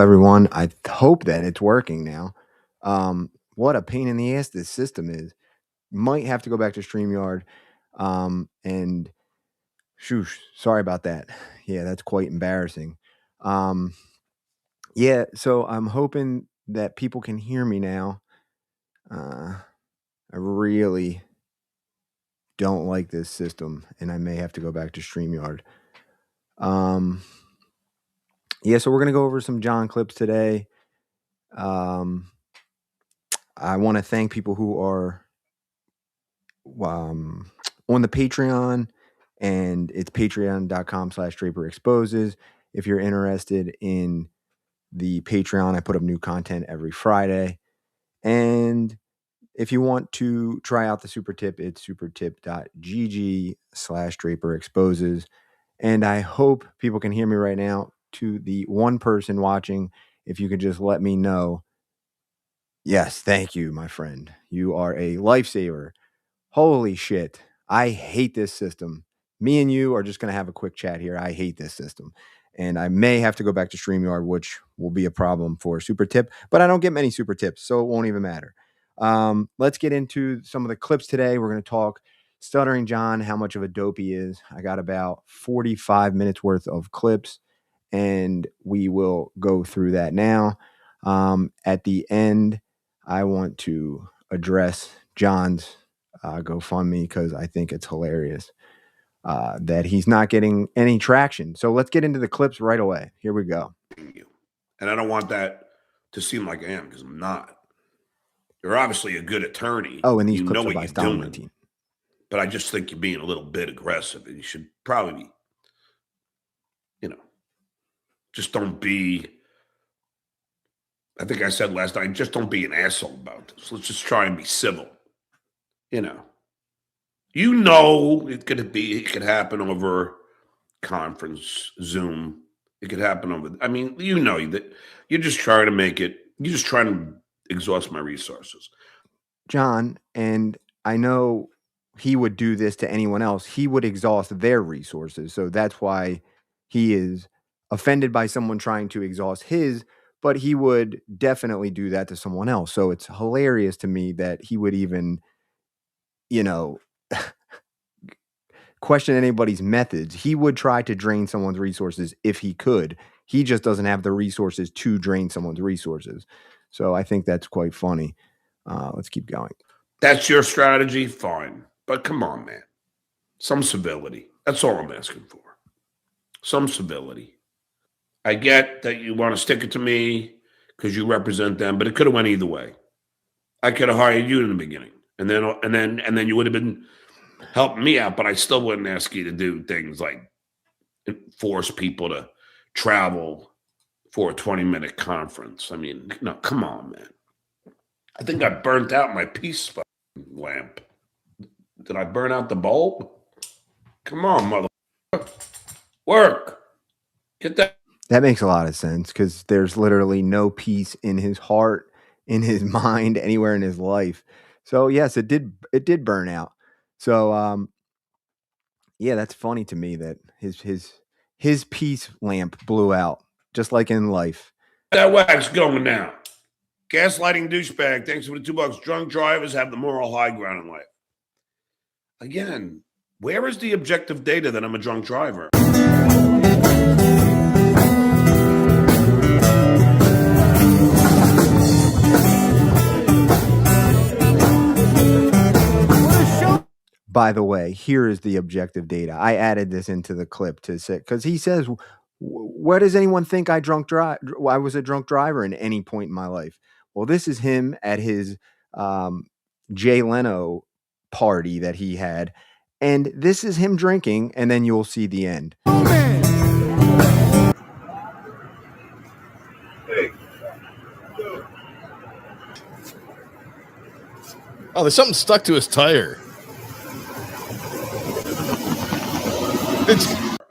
everyone. I hope that it's working now. What a pain in the ass this system is. Might have to go back to StreamYard. And shoosh, sorry about that. Yeah, that's quite embarrassing. Um, yeah, so I'm hoping that people can hear me now. I really don't like this system, and I may have to go back to StreamYard. Yeah, so we're gonna go over some John clips today. I want to thank people who are on the Patreon, and it's patreon.com/Draper Exposes. If you're interested in the Patreon, I put up new content every Friday. And if you want to try out the super tip, it's supertip.gg/Draper Exposes. And I hope people can hear me right now. To the one person watching, if you could just let me know. Yes, thank you, my friend. You are a lifesaver. Holy shit. I hate this system. Me and you are just going to have a quick chat here. I hate this system. And I may have to go back to StreamYard, which will be a problem for Super Tip. But I don't get many Super Tips, so it won't even matter. Let's get into some of the clips today. We're going to talk Stuttering John, how much of a dope he is. I got about 45 minutes worth of clips, and we will go through that now. At the end, I want to address John's GoFundMe because I think it's hilarious that he's not getting any traction. So let's get into the clips right away. Here we go. And I don't want that to seem like I am, because I'm not. You're obviously a good attorney. Oh, and these you clips know are what by you're Style doing. 19. But I just think you're being a little bit aggressive, and you should probably be, just don't be. I think I said last night, just don't be an asshole about this. Let's just try and be civil. It could happen over conference, Zoom. It could happen over. That you're just trying to make it. You're just trying to exhaust my resources, John. And I know he would do this to anyone else. He would exhaust their resources. So that's why he is offended by someone trying to exhaust his. But he would definitely do that to someone else. So it's hilarious to me that he would even, question anybody's methods. He would try to drain someone's resources if he could. He just doesn't have the resources to drain someone's resources. So I think that's quite funny. Let's keep going. That's your strategy? Fine. But come on, man. Some civility. That's all I'm asking for. Some civility. I get that you want to stick it to me because you represent them, but it could have went either way. I could have hired you in the beginning, and then you would have been helping me out, but I still wouldn't ask you to do things like force people to travel for a 20-minute conference. I mean, no, come on, man. I think I burnt out my peace lamp. Did I burn out the bulb? Come on, motherfucker. Work. Get that. That makes a lot of sense because there's literally no peace in his heart, in his mind, anywhere in his life. So yes, it did burn out. So yeah, that's funny to me that his peace lamp blew out, just like in life. That wax going now. Gaslighting douchebag. Thanks for the $2. Drunk drivers have the moral high ground in life. Again, where is the objective data that I'm a drunk driver? By the way, here is the objective data. I added this into the clip to say, because he says, where does anyone think I was a drunk driver in any point in my life? Well, this is him at his Jay Leno party that he had. And this is him drinking, and then you'll see the end. Oh, there's something stuck to his tire.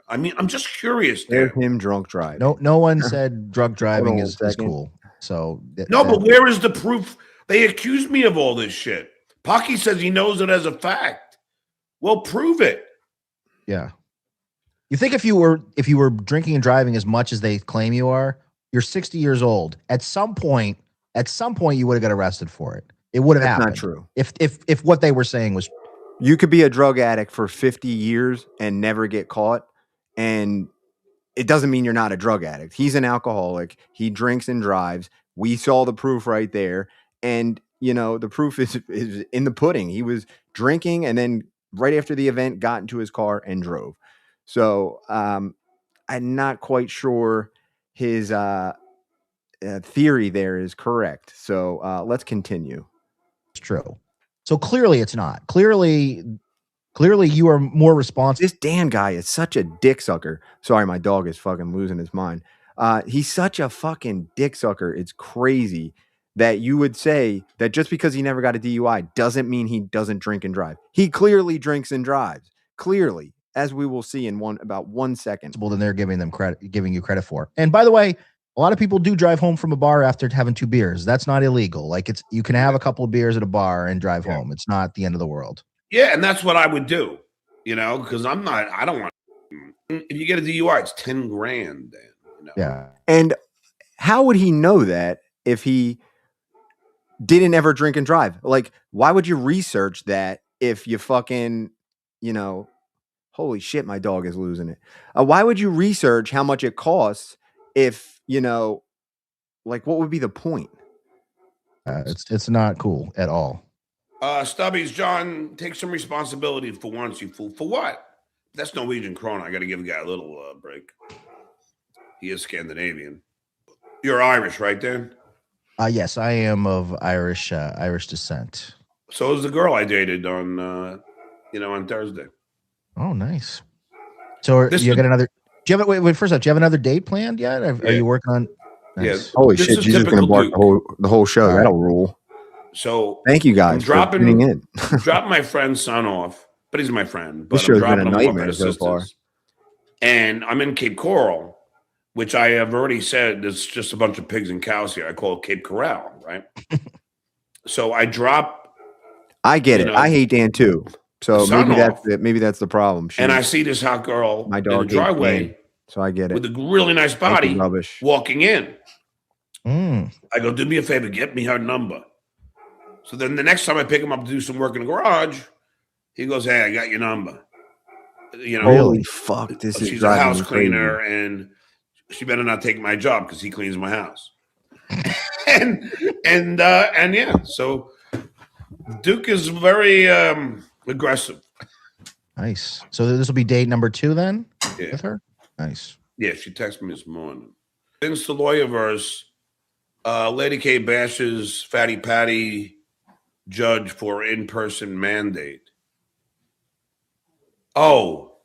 I'm just curious. There's him drunk driving. No one said drunk driving is cool. So but where is the proof? They accuse me of all this shit. Pocky says he knows it as a fact. Well, prove it. Yeah. You think if you were drinking and driving as much as they claim you are, You're 60 years old. At some point, you would have got arrested for it. It would have happened. That's not true. If what they were saying was, you could be a drug addict for 50 years and never get caught, and it doesn't mean you're not a drug addict. He's an alcoholic. He drinks and drives. We saw the proof right there. And, the proof is in the pudding. He was drinking and then right after the event got into his car and drove. So I'm not quite sure his theory there is correct. So let's continue. it's true. So clearly it's not. Clearly you are more responsible. This Dan guy is such a dick sucker. Sorry, my dog is fucking losing his mind. He's such a fucking dick sucker. It's crazy that you would say that just because he never got a DUI doesn't mean he doesn't drink and drive. He clearly drinks and drives. Clearly, as we will see in about 1 second. Than they're giving you credit for. And by the way, a lot of people do drive home from a bar after having 2 beers. That's not illegal. Like you can have a couple of beers at a bar and drive home. It's not the end of the world. Yeah, and that's what I would do, because I don't want. If you get a DUI, it's $10,000. Then, Yeah. And how would he know that if he didn't ever drink and drive? Like, why would you research that if you fucking, holy shit, my dog is losing it. Why would you research how much it costs if, like, what would be the point? It's not cool at all. Stubbies, John, take some responsibility for once, you fool. For what? That's Norwegian krona. I got to give the guy a little break. He is Scandinavian. You're Irish, right, Dan? Yes, I am of Irish descent. So is the girl I dated on, on Thursday. Oh, nice. So you got another? Do you have wait? First off, do you have another date planned yet? Are you working on? Nice. Yeah. Holy shit! You're just gonna bark the whole show. Right. That'll rule. So thank you guys for tuning in. Dropping my friend's son off, but he's my friend. But this show's been a nightmare so far. And I'm in Cape Coral, which I have already said there's just a bunch of pigs and cows here. I call it Cape Corral, right? So I drop. I get it. I hate Dan too. So maybe that's the problem. And I see this hot girl in the driveway. So I get it. With a really nice body walking in. I go, do me a favor, get me her number. So then the next time I pick him up to do some work in the garage, he goes, hey, I got your number. Holy fuck. She's a house cleaner and she better not take my job because he cleans my house. and yeah, so Duke is very aggressive. Nice. So this will be date number 2 then with her? Nice. Yeah, she texted me this morning. Since the lawyerverse, Lady K bashes Fatty Patty judge for in-person mandate. Oh,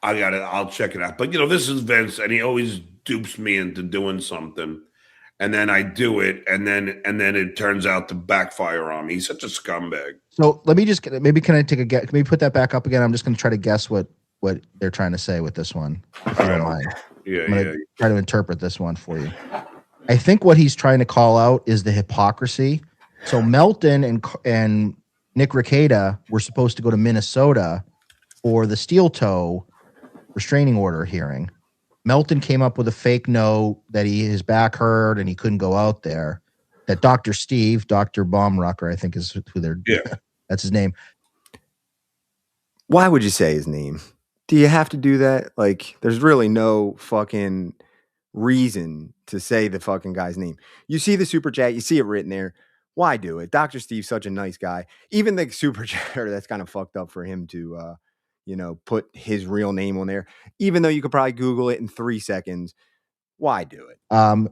I got it. I'll check it out. But, this is Vince, and he always dupes me into doing something. And then I do it, and then it turns out to backfire on me. He's such a scumbag. So let me just maybe can I take a guess? Can we put that back up again? I'm just going to try to guess what they're trying to say with this one. If you don't mind. Yeah. Try to interpret this one for you. I think what he's trying to call out is the hypocrisy. So Melton and Nick Rekieta were supposed to go to Minnesota for the steel toe restraining order hearing. Melton came up with a fake note that his back hurt and he couldn't go out there. That Dr. Baumrucker, I think is who they're. Yeah, that's his name. Why would you say his name? Do you have to do that? Like, there's really no fucking reason to say the fucking guy's name. You see the super chat, you see it written there. Why do it? Dr. Steve's such a nice guy. Even the super chatter, that's kind of fucked up for him to, put his real name on there. Even though you could probably Google it in 3 seconds. Why do it?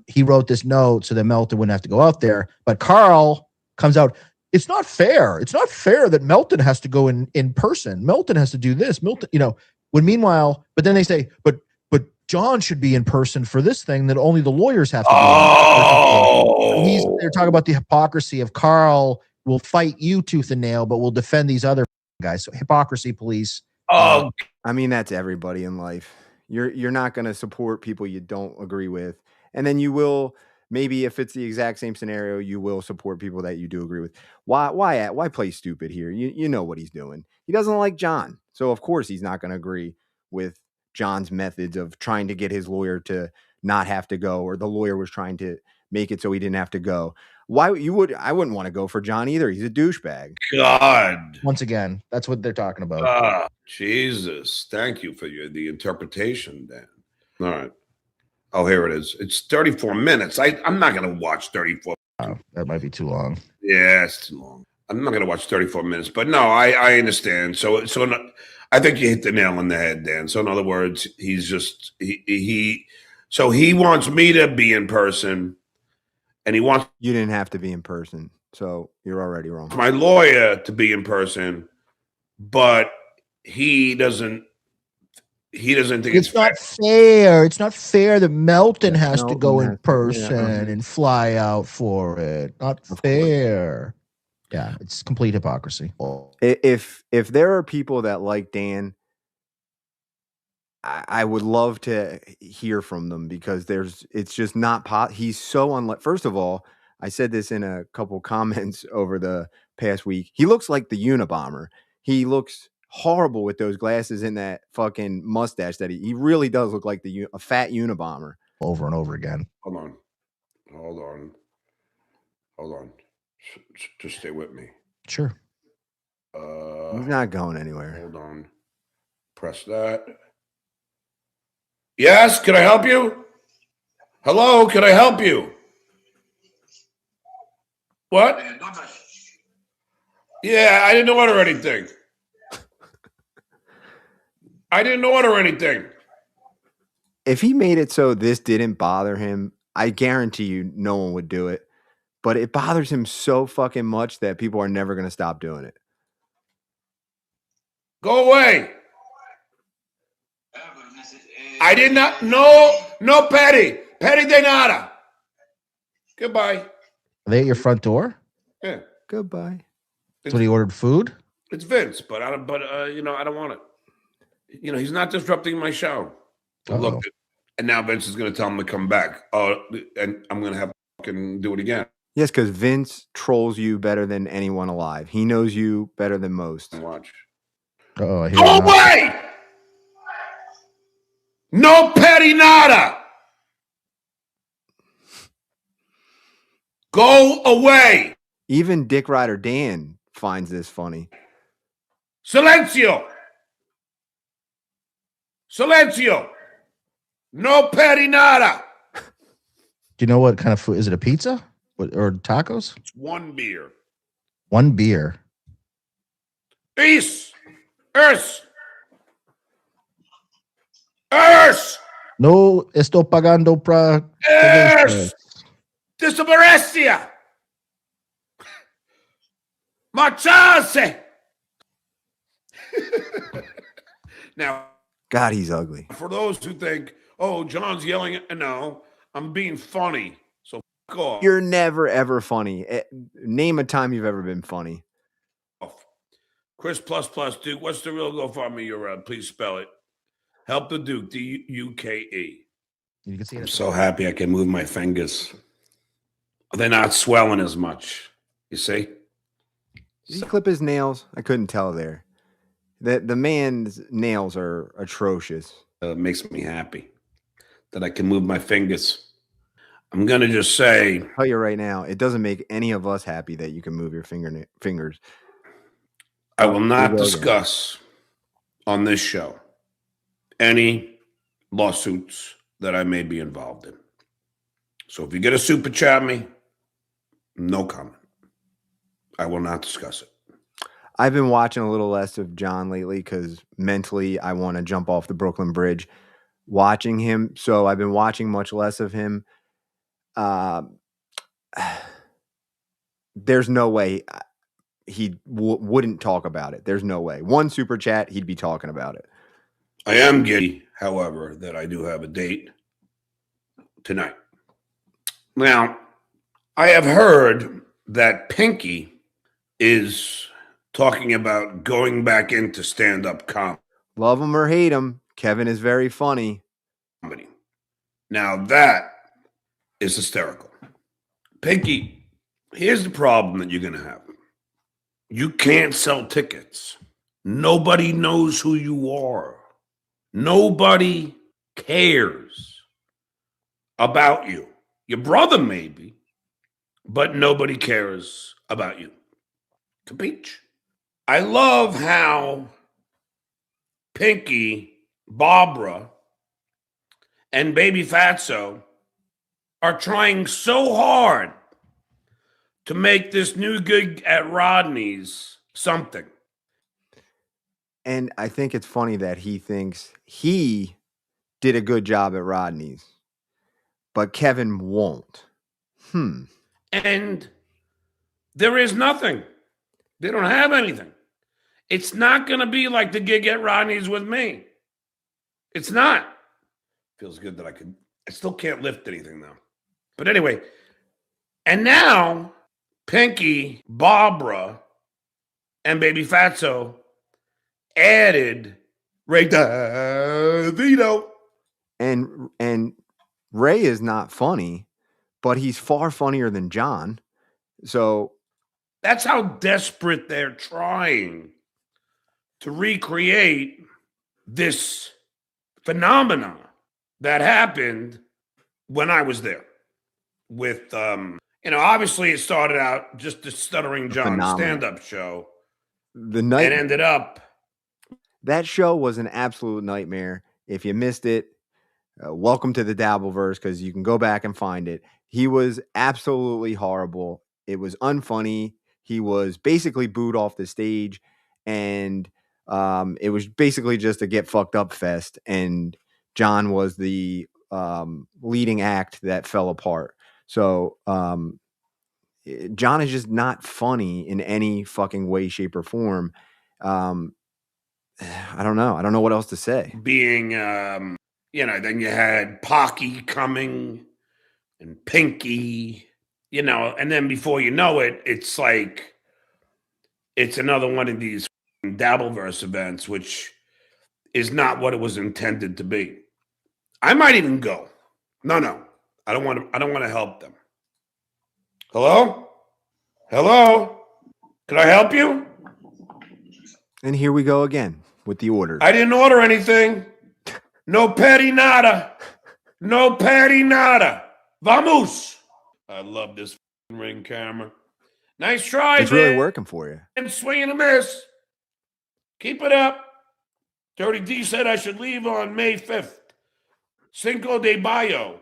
He wrote this note so that Melton wouldn't have to go out there. But Carl comes out. It's not fair. It's not fair that Melton has to go in person. Melton has to do this. Melton, when meanwhile, but then they say, but John should be in person for this thing that only the lawyers have to do. Oh, they're talking about the hypocrisy of Carl will fight you tooth and nail, but will defend these other guys. So hypocrisy police. Oh, I mean, that's everybody in life. You're not going to support people you don't agree with. And then you will, maybe if it's the exact same scenario, you will support people that you do agree with. Why play stupid here? You know what he's doing. He doesn't like John. So of course he's not going to agree with John's methods of trying to get his lawyer to not have to go, or the lawyer was trying to make it so he didn't have to go. I wouldn't want to go for John either. He's a douchebag. God. Once again, that's what they're talking about. Jesus. Thank you for the interpretation, Dan. All right. Oh, here it is. It's 34 minutes. I'm not going to watch 34. That might be too long. Yeah, it's too long. I'm not going to watch 34 minutes, but no, I understand. So I think you hit the nail on the head, Dan. So in other words, he's just, so he wants me to be in person, and he wants You didn't have to be in person, so you're already wrong. my lawyer to be in person, but he doesn't think It's not fair. It's not fair that Melton has to go in person and fly out for it. Not fair. Yeah, it's complete hypocrisy. If there are people that like Dan, I would love to hear from them, because it's just not he's so first of all, I said this in a couple comments over the past week. He looks like the Unabomber. He looks horrible with those glasses and that fucking mustache that he really does look like a fat Unabomber. Over and over again. Hold on. Just stay with me. Sure. He's not going anywhere. Hold on. Press that. Yes, can I help you? Hello, can I help you? What? Yeah, I didn't order anything. If he made it so this didn't bother him, I guarantee you no one would do it. But it bothers him so fucking much that people are never going to stop doing it. Go away. I did not. No, Petty de nada. Goodbye. Are they at your front door? Yeah. Goodbye. So he ordered food? It's Vince, but I don't want it. He's not disrupting my show. Look, and now Vince is going to tell him to come back. And I'm going to have to fucking do it again. Yes, because Vince trolls you better than anyone alive. He knows you better than most. Watch. Go away! No petty nada! Go away! Even Dick Rider Dan finds this funny. Silencio! No petty nada! Do you know what kind of food? Is it a pizza or tacos? It's one beer. One beer. Earth! No estoy pagando para. Desaparecia! Marcharse! Now, God, he's ugly. For those who think, oh, John's yelling at, no, I'm being funny. So fuck off. You're never, ever funny. Name a time you've ever been funny. Chris ++ Duke, what's the real GoFundMe you're on? Please spell it. Help the Duke, DUKE. You can see it. I'm so happy I can move my fingers. They're not swelling as much. You see? Did he clip his nails? I couldn't tell there. The man's nails are atrocious. It makes me happy that I can move my fingers. I'm going to just say. I'll tell you right now, it doesn't make any of us happy that you can move your fingers. I will not discuss on this show any lawsuits that I may be involved in. So if you get a super chat me, no comment. I will not discuss it. I've been watching a little less of John lately because mentally I want to jump off the Brooklyn Bridge watching him. So I've been watching much less of him. There's no way he wouldn't talk about it. There's no way. One super chat, he'd be talking about it. I am giddy, however, that I do have a date tonight. Now, I have heard that Pinky is talking about going back into stand-up comedy. Love him or hate him, Kevin is very funny. Now, that is hysterical. Pinky, here's the problem that you're going to have. You can't sell tickets. Nobody knows who you are. Nobody cares. about you. Your brother maybe, but nobody cares about you. Capiche? I love how Pinky, Barbara, and Baby Fatso are trying so hard to make this new gig at Rodney's something. And I think it's funny that he thinks he did a good job at Rodney's, but Kevin won't. And there is nothing. They don't have anything. It's not going to be like the gig at Rodney's with me. It's not. Feels good that I still can't lift anything though. But anyway, and now Pinky, Barbara, and Baby Fatso added Ray DeVito. And Ray is not funny, but he's far funnier than John. So that's how desperate they're trying to recreate this phenomenon that happened when I was there with, obviously it started out just a Stuttering John stand-up show. The night it ended up. That show was an absolute nightmare. If you missed it, welcome to the dabbleverse, because you can go back and find it. He was absolutely horrible. It was unfunny. He was basically booed off the stage, and it was basically just a get fucked up fest. And John was the leading act that fell apart. So John is just not funny in any fucking way, shape, or form. I don't know. I don't know what else to say. Being, then you had Pocky coming and Pinky, and then before you know it, it's like, it's another one of these dabbleverse events, which is not what it was intended to be. I might even go. No, I don't want to help them. Hello? Can I help you? And here we go again with the orders. I didn't order anything. No patty nada. No patty nada. Vamos. I love this ring camera. Nice try, It's really working for you. And swing and a miss. Keep it up. Dirty D said I should leave on May 5th. Cinco de Mayo.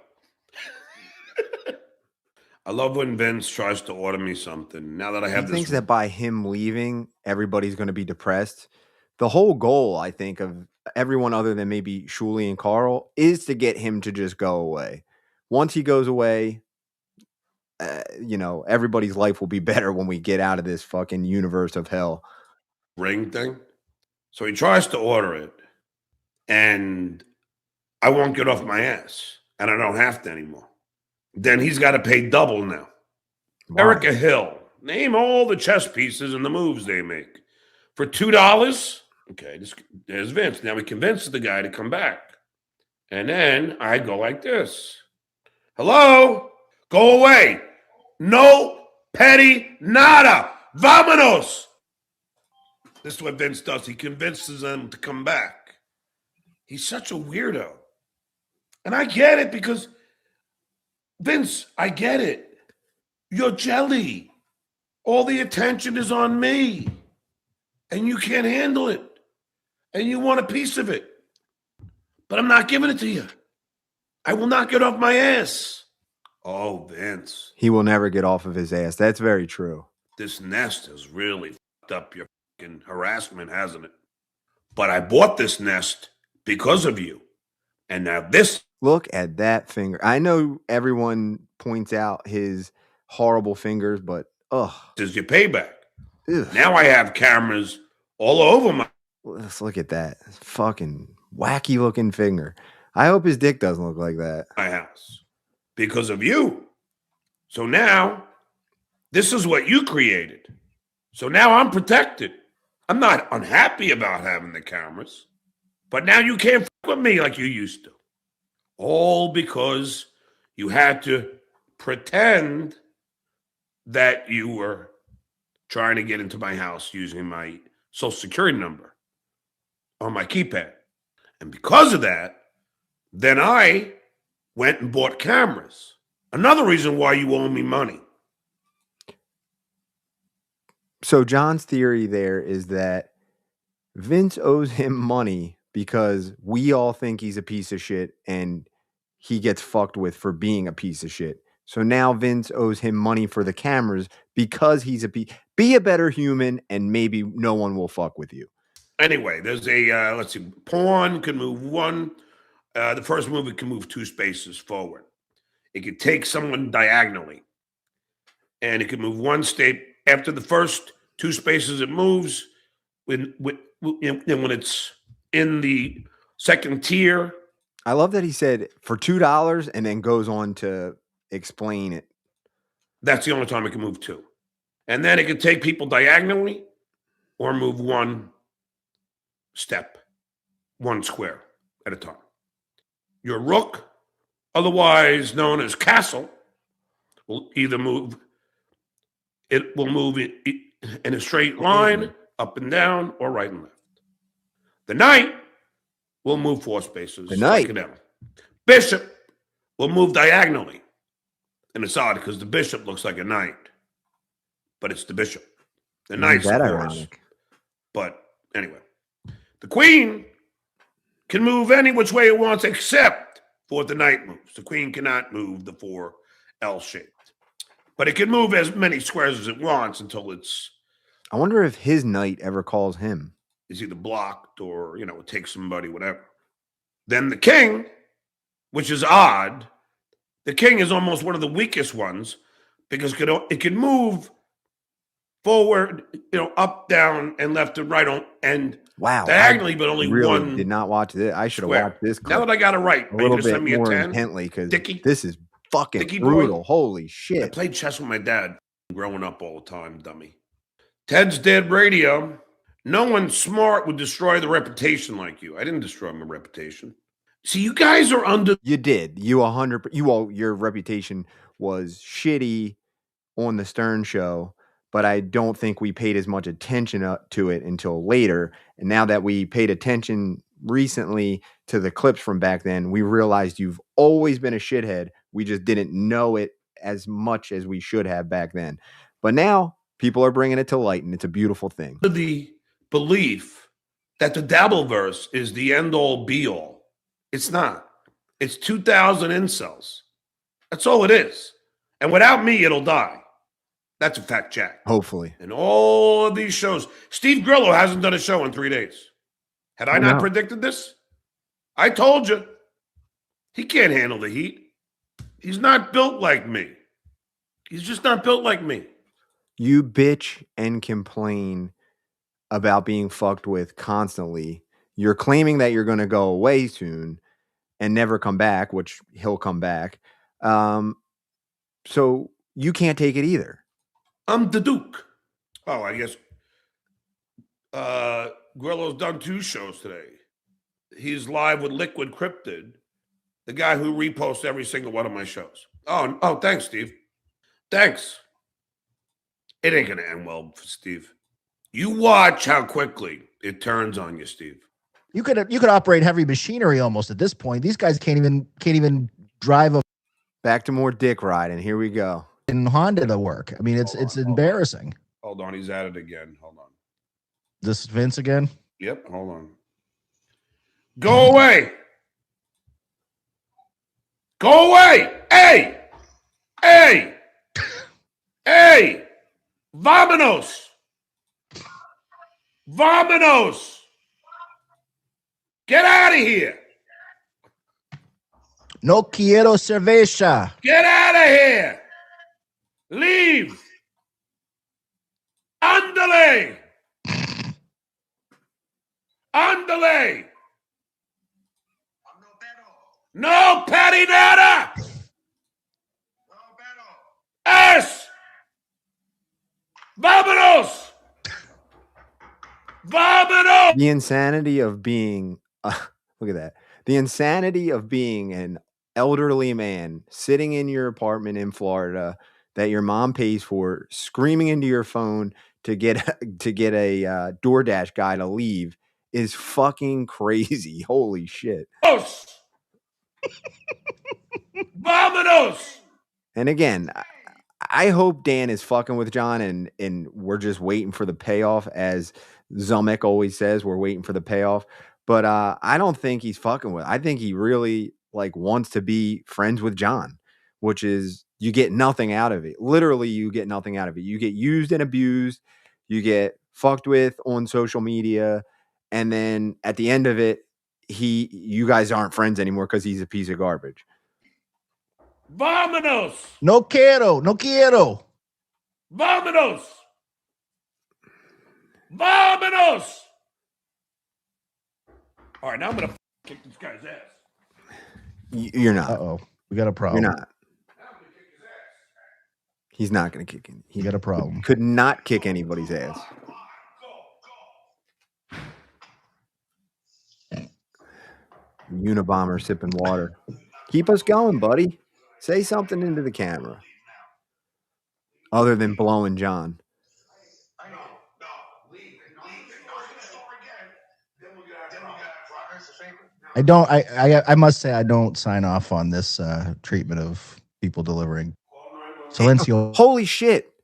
I love when Vince tries to order me something. Now that I have he thinks that by him leaving, everybody's going to be depressed. The whole goal, I think, of everyone other than maybe Shuli and Carl is to get him to just go away. Once he goes away, everybody's life will be better when we get out of this fucking universe of hell. Ring thing. So he tries to order it, and I won't get off my ass, and I don't have to anymore. Then he's got to pay double now. Wow. Erica Hill. Name all the chess pieces and the moves they make. For $2, okay, there's Vince. Now he convinces the guy to come back. And then I go like this. Hello? Go away. No petty nada. Vamonos. This is what Vince does. He convinces them to come back. He's such a weirdo. And I get it because, Vince, I get it. You're jelly. All the attention is on me. And you can't handle it. And you want a piece of it. But I'm not giving it to you. I will not get off my ass. Oh, Vince. He will never get off of his ass. That's very true. This nest has really fucked up your fucking harassment, hasn't it? But I bought this nest because of you. And now this. Look at that finger. I know everyone points out his horrible fingers, but this is your payback. Ugh. Now I have cameras all over my. Let's look at that fucking wacky looking finger. I hope his dick doesn't look like that. My house. Because of you. So now, this is what you created. So now I'm protected. I'm not unhappy about having the cameras. But now you can't fuck with me like you used to. All because you had to pretend that you were trying to get into my house using my social security number on my keypad. And because of that, then I went and bought cameras. Another reason why you owe me money. So John's theory there is that Vince owes him money because we all think he's a piece of shit and he gets fucked with for being a piece of shit. So now Vince owes him money for the cameras because he's be a better human and maybe no one will fuck with you. Anyway, there's a, let's see, pawn can move one. The first move, it can move 2 spaces forward. It could take someone diagonally. And it can move 1 step. After the first 2 spaces it moves, when it's in the second tier. I love that he said for $2 and then goes on to explain it. That's the only time it can move 2. And then it can take people diagonally or move 1 step, 1 square at a time. Your rook, otherwise known as castle, will either move, it will move in a straight line, up and down, or right and left. The knight will move 4 spaces. The knight. Like an L. Bishop will move diagonally. And it's odd because the bishop looks like a knight, but it's the bishop. The knight's that of course. ironic? But anyway, the queen can move any which way it wants except for the knight moves. The queen cannot move the 4 L-shaped. But it can move as many squares as it wants until it's... I wonder if his knight ever calls him. Is either blocked or, it takes somebody, whatever. Then the king, which is odd, the king is almost one of the weakest ones because it can move forward, up, down, and left and right and Wow. diagonally, but only really one. Did not watch this. I should have square. watched this clip Now that I got it right, a little bit send me more a 10? intently because Dickie? this is fucking Dickie brutal. boy? Holy I shit. played chess with my dad growing up all the time, dummy. Ted's Dead Radio. No one smart would destroy the reputation like you. I didn't destroy my reputation. See, you guys are under. You did. Your reputation was shitty on the Stern show, but I don't think we paid as much attention to it until later. And now that we paid attention recently to the clips from back then, we realized you've always been a shithead. We just didn't know it as much as we should have back then. But now people are bringing it to light, and it's a beautiful thing. The belief that the dabbleverse is the end-all, be-all. It's not. It's 2,000 incels. That's all it is. And without me, it'll die. That's a fact, Jack. Hopefully. And all of these shows. Steve Grillo hasn't done a show in 3 days. Had I not predicted this? I told you. He can't handle the heat. He's not built like me. He's just not built like me. You bitch and complain about being fucked with constantly. You're claiming that you're going to go away soon and never come back, which he'll come back. So you can't take it either. I'm the Duke. Oh, I guess Grillo's done 2 shows today. He's live with Liquid Cryptid, the guy who reposts every single one of my shows. Oh, thanks, Steve. Thanks. It ain't gonna end well for Steve. You watch how quickly it turns on you, Steve. You could operate heavy machinery almost at this point. These guys can't even drive a Back to more dick riding. Here we go. in Honda to work. I mean, it's embarrassing. Hold on, he's at it again. Hold on. This Vince again? Yep, hold on. Go away. Go away. Hey. Hey. Hey. Vámonos. Vámonos. Get out of here. No quiero cerveza. Get out of here. Leave. Ándale. Ándale. No patty nada. Es. Vámonos. Vámonos. The insanity of being, look at that. The insanity of being an elderly man sitting in your apartment in Florida that your mom pays for, screaming into your phone to get a DoorDash guy to leave is fucking crazy. Holy shit. Vámonos! And again, I hope Dan is fucking with John and we're just waiting for the payoff, as Zumek always says, we're waiting for the payoff. But I don't think he's fucking with. I think he really like wants to be friends with John, which is you get nothing out of it. Literally, you get nothing out of it. You get used and abused, you get fucked with on social media, and then at the end of it, you guys aren't friends anymore because he's a piece of garbage. Vámonos! No quiero, no quiero. Vámonos! Vámonos! All right, now I'm gonna kick this guy's ass. You're not. Uh-oh. We got a problem. You're not. He's not going to kick him. You got a problem. Could not kick anybody's ass. Unabomber sipping water. Keep us going, buddy. Say something into the camera. Other than blowing John. I must say I don't sign off on this treatment of people delivering. Silencio. Holy shit.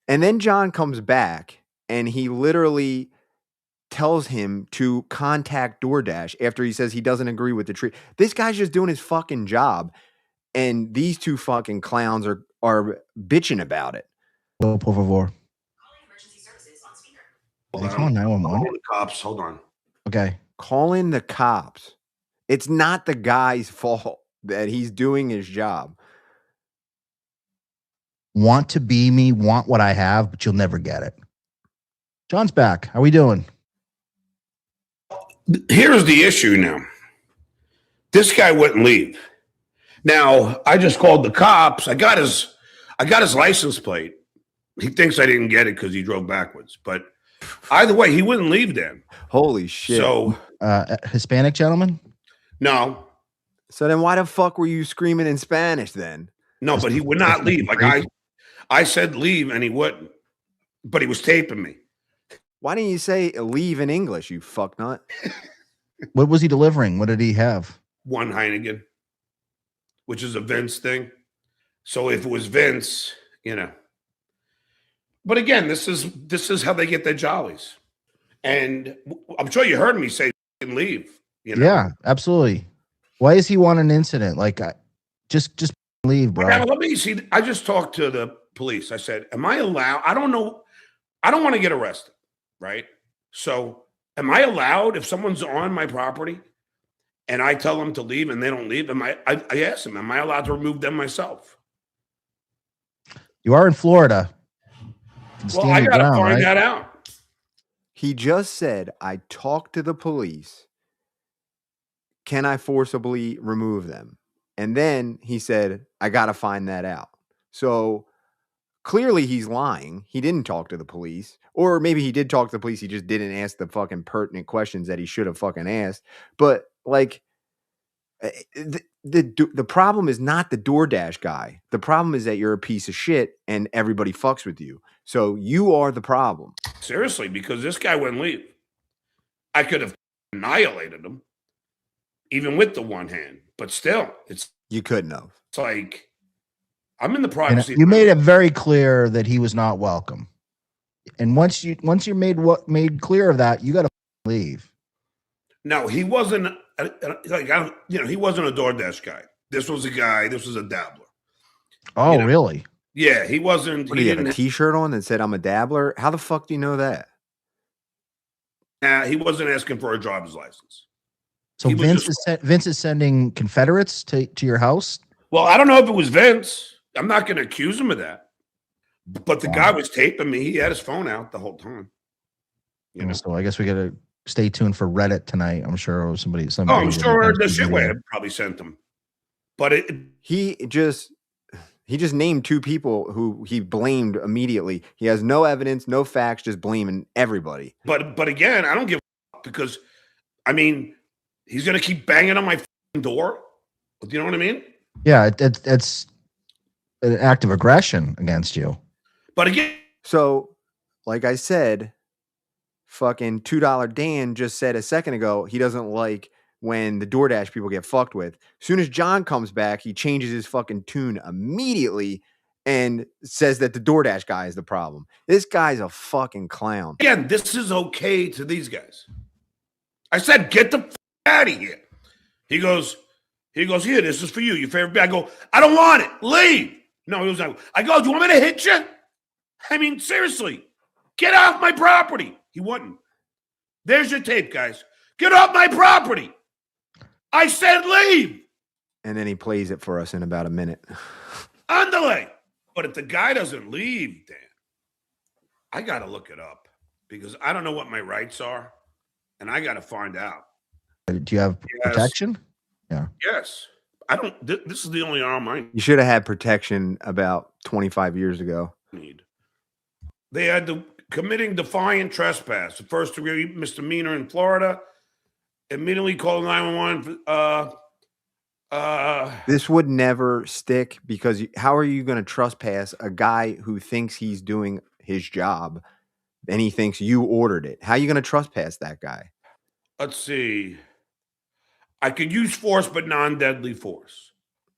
And then John comes back and he literally tells him to contact DoorDash after he says he doesn't agree with the treat. This guy's just doing his fucking job. And these two fucking clowns are bitching about it. Por favor. Hold Come on, 911. The cops, hold on. Okay. Call in the cops. It's not the guy's fault that he's doing his job. Want to be me, want what I have, but you'll never get it. John's back. How we doing? Here's the issue now. This guy wouldn't leave. Now, I just called the cops. I got his license plate. He thinks I didn't get it because he drove backwards. But either way, he wouldn't leave then. Holy shit. So, Hispanic gentleman? no. So then why the fuck were you screaming in Spanish then? No, but he would not leave. Like I said leave and he wouldn't. But he was taping me. Why didn't you say leave in English, you fucknut? What was he delivering? What did he have? One Heineken, which is a Vince thing. So if it was Vince, you know. But again, this is how they get their jollies. And I'm sure you heard me say leave. You know? Yeah, absolutely. Why does he want an incident? Like, just leave, bro. Now, let me see. I just talked to the police. I said, am I allowed? I don't know. I don't want to get arrested, right? So am I allowed, if someone's on my property and I tell them to leave and they don't leave, I asked them, am I allowed to remove them myself? You are in Florida. Well, I got to find that out. He just said, I talked to the police. Can I forcibly remove them? And then he said, I got to find that out. So clearly he's lying. He didn't talk to the police. Or maybe he did talk to the police. He just didn't ask the fucking pertinent questions that he should have fucking asked. But like, the problem is not the DoorDash guy. The problem is that you're a piece of shit and everybody fucks with you. So you are the problem. Seriously, because this guy wouldn't leave. I could have annihilated him, even with the one hand. But still, you couldn't have. It's like I'm in the privacy. You made it very clear that he was not welcome. And once you're made clear of that, you got to leave. No, he wasn't. He wasn't a DoorDash guy. This was a guy. This was a dabbler. Oh, really? Yeah, he wasn't. What, he had a T-shirt on that said, I'm a dabbler? How the fuck do you know that? He wasn't asking for a driver's license. So Vince is sending Confederates to your house? Well, I don't know if it was Vince. I'm not going to accuse him of that. But the guy was taping me. He had his phone out the whole time. You know? So I guess we got to stay tuned for Reddit tonight. I'm sure somebody. Oh, I'm sure the shitway probably sent them. But he just named two people who he blamed immediately. He has no evidence, no facts, just blaming everybody. But again, I don't give a fuck because, I mean, he's going to keep banging on my door. Do you know what I mean? Yeah, it's an act of aggression against you. But again, so like I said, fucking $2 Dan just said a second ago he doesn't like when the DoorDash people get fucked with. As soon as John comes back, he changes his fucking tune immediately and says that the DoorDash guy is the problem. This guy's a fucking clown. Again, this is okay to these guys. I said, get the out of here. He goes, here, this is for you, your favorite. I go, I don't want it. Leave. No, he was like, I go, do you want me to hit you? I mean, seriously, get off my property. He wouldn't. There's your tape, guys. Get off my property. I said leave. And then he plays it for us in about a minute. Underlay. But if the guy doesn't leave, Dan, I got to look it up because I don't know what my rights are, and I got to find out. Do you have protection? Yeah. Yes. I don't. This is the only arm I You should have had protection about 25 years ago. need. They had the committing defiant trespass, the first degree misdemeanor in Florida. Immediately called 911. This would never stick because how are you going to trespass a guy who thinks he's doing his job and he thinks you ordered it? How are you going to trespass that guy? Let's see. I could use force, but non-deadly force.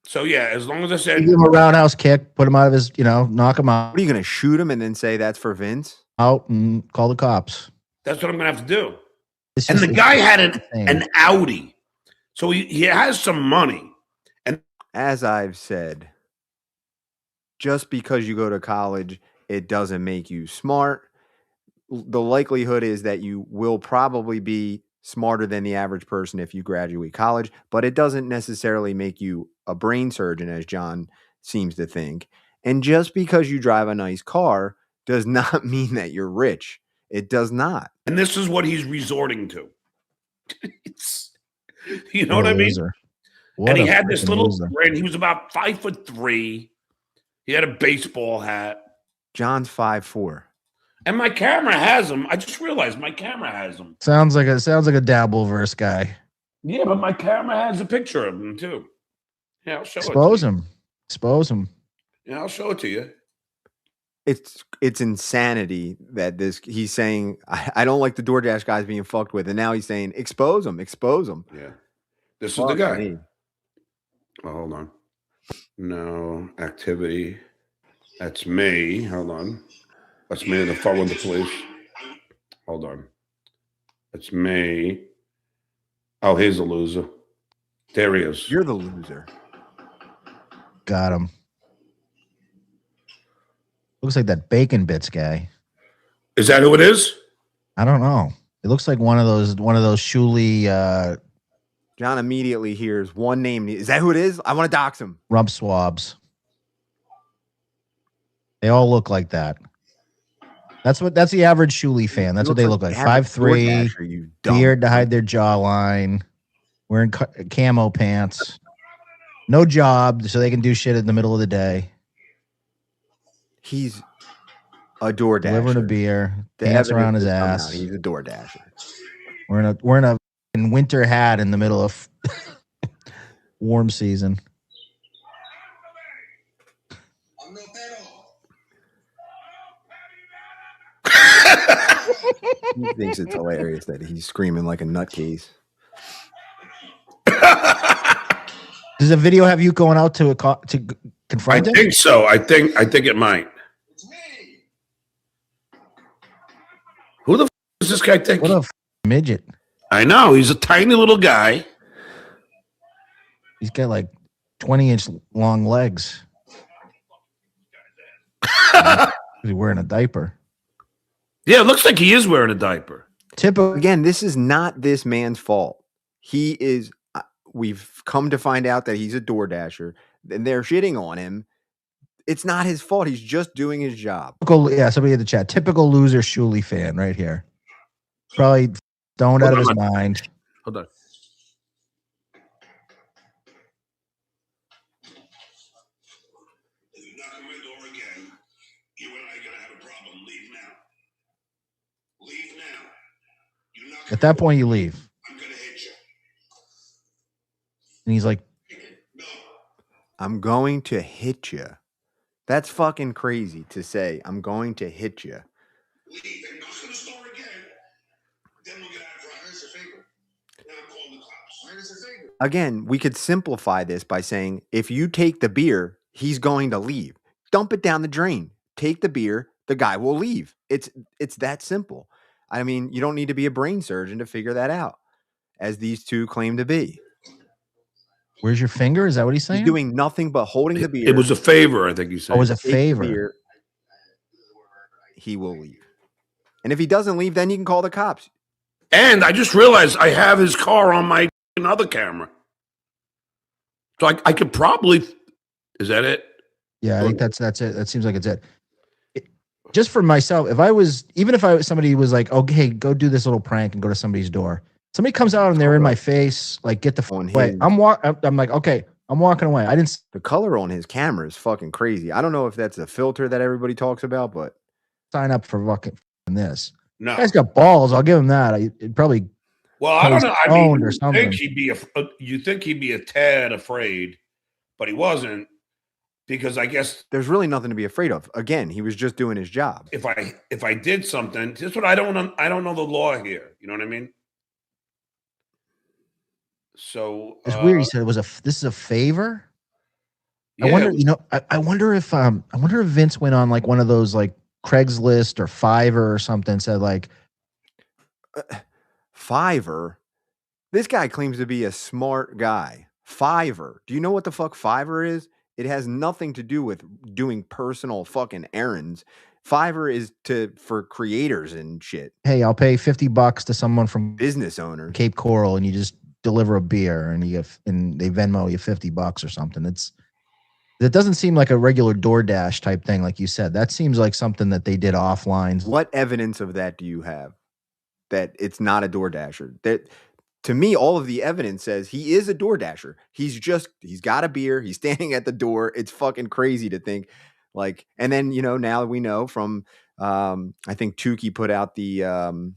So, yeah, as long as I said... Give him a roundhouse kick, put him out of his, knock him out. What are you going to shoot him and then say that's for Vince? Out and call the cops. That's what I'm going to have to do. And the guy had an Audi. So he has some money. And as I've said, just because you go to college, it doesn't make you smart. The likelihood is that you will probably be smarter than the average person if you graduate college, but it doesn't necessarily make you a brain surgeon, as John seems to think. And just because you drive a nice car does not mean that you're rich. It does not. And this is what he's resorting to. You know what I mean? And he had this little grin. He was about 5'3". He had a baseball hat. John's 5'4". And my camera has him. I just realized my camera has him. Sounds like a dabbleverse guy. Yeah, but my camera has a picture of him too. Yeah, I'll show Expose him. Expose him. Yeah, I'll show it to you. It's insanity that he's saying I don't like the DoorDash guys being fucked with, and now he's saying expose them. Yeah, this is the guy. Oh, hold on. No activity. That's me. Hold on. That's me on the phone with the police. Hold on. That's me. Oh, he's a loser. There he is. You're the loser. Got him. Looks like that Bacon Bits guy. Is that who it is? I don't know. It looks like one of those Shuli. John immediately hears one name. Is that who it is? I want to dox him. Rump swabs. They all look like that. That's the average Shuli fan. That's what they look like. 5'3", beard to hide their jawline, wearing camo pants, no job, so they can do shit in the middle of the day. He's a DoorDasher. Delivering a beer, pants around his ass. He's a DoorDasher. Wearing a winter hat in the middle of warm season. He thinks it's hilarious that he's screaming like a nutcase. Does the video have you going out to confront him? I think so. I think it might. Who the is this guy think? What a midget. I know. He's a tiny little guy. He's got like 20-inch long legs. He's wearing a diaper. Yeah, it looks like he is wearing a diaper. Again, this is not this man's fault. He is. We've come to find out that he's a DoorDasher, and they're shitting on him. It's not his fault. He's just doing his job. Somebody in the chat. Typical loser Shuli fan right here. Probably stoned out of his mind. Hold on. If you knock on my door again, you and I are going to have a problem. Leave now. Leave now. At that point, you leave. I'm going to hit you. And he's like, no. I'm going to hit you. That's fucking crazy to say. I'm going to hit you. Leave and knock on the door again. Then we'll get out of here. Here's your finger. Then I'm calling the cops. again, we could simplify this by saying if you take the beer, he's going to leave. Dump it down the drain. Take the beer, the guy will leave. It's that simple. I mean, you don't need to be a brain surgeon to figure that out, as these two claim to be. Where's your finger? Is that what he's saying? He's doing nothing but holding the beer. It was a favor, I think you said. Oh, it was a Take the favor. beer, he will leave. And if he doesn't leave, then you can call the cops. And I just realized I have his car on my other camera. So I could probably, is that it? Yeah, I think that's it. That seems like it's it. Just for myself, if somebody was like, okay, go do this little prank and go to somebody's door. Somebody comes out and they're in my face, like, get the fuck away. I'm like, okay, I'm walking away. The color on his camera is fucking crazy. I don't know if that's a filter that everybody talks about, but sign up for fucking this. No. The guy's got balls. I'll give him that. It probably. Well, I don't know. I mean, or something. you think he'd be a tad afraid, but he wasn't, because I guess there's really nothing to be afraid of. Again, he was just doing his job. If I did something, this is what I don't know the law here. You know what I mean? So it's weird. He said this is a favor. Yeah, I wonder. I wonder if Vince went on like one of those like Craigslist or Fiverr or something. Said like. Fiverr? This guy claims to be a smart guy. Fiverr. Do you know what the fuck Fiverr is? It has nothing to do with doing personal fucking errands. Fiverr is for creators and shit. Hey, I'll pay $50 to someone from business owner Cape Coral, and you just deliver a beer, and they Venmo you $50 or something. It doesn't seem like a regular DoorDash type thing, like you said. That seems like something that they did offline. What evidence of that do you have? That it's not a DoorDasher. That, to me, all of the evidence says he is a DoorDasher. He's got a beer. He's standing at the door. It's fucking crazy to think like, and then, now we know from, I think Tukey put out the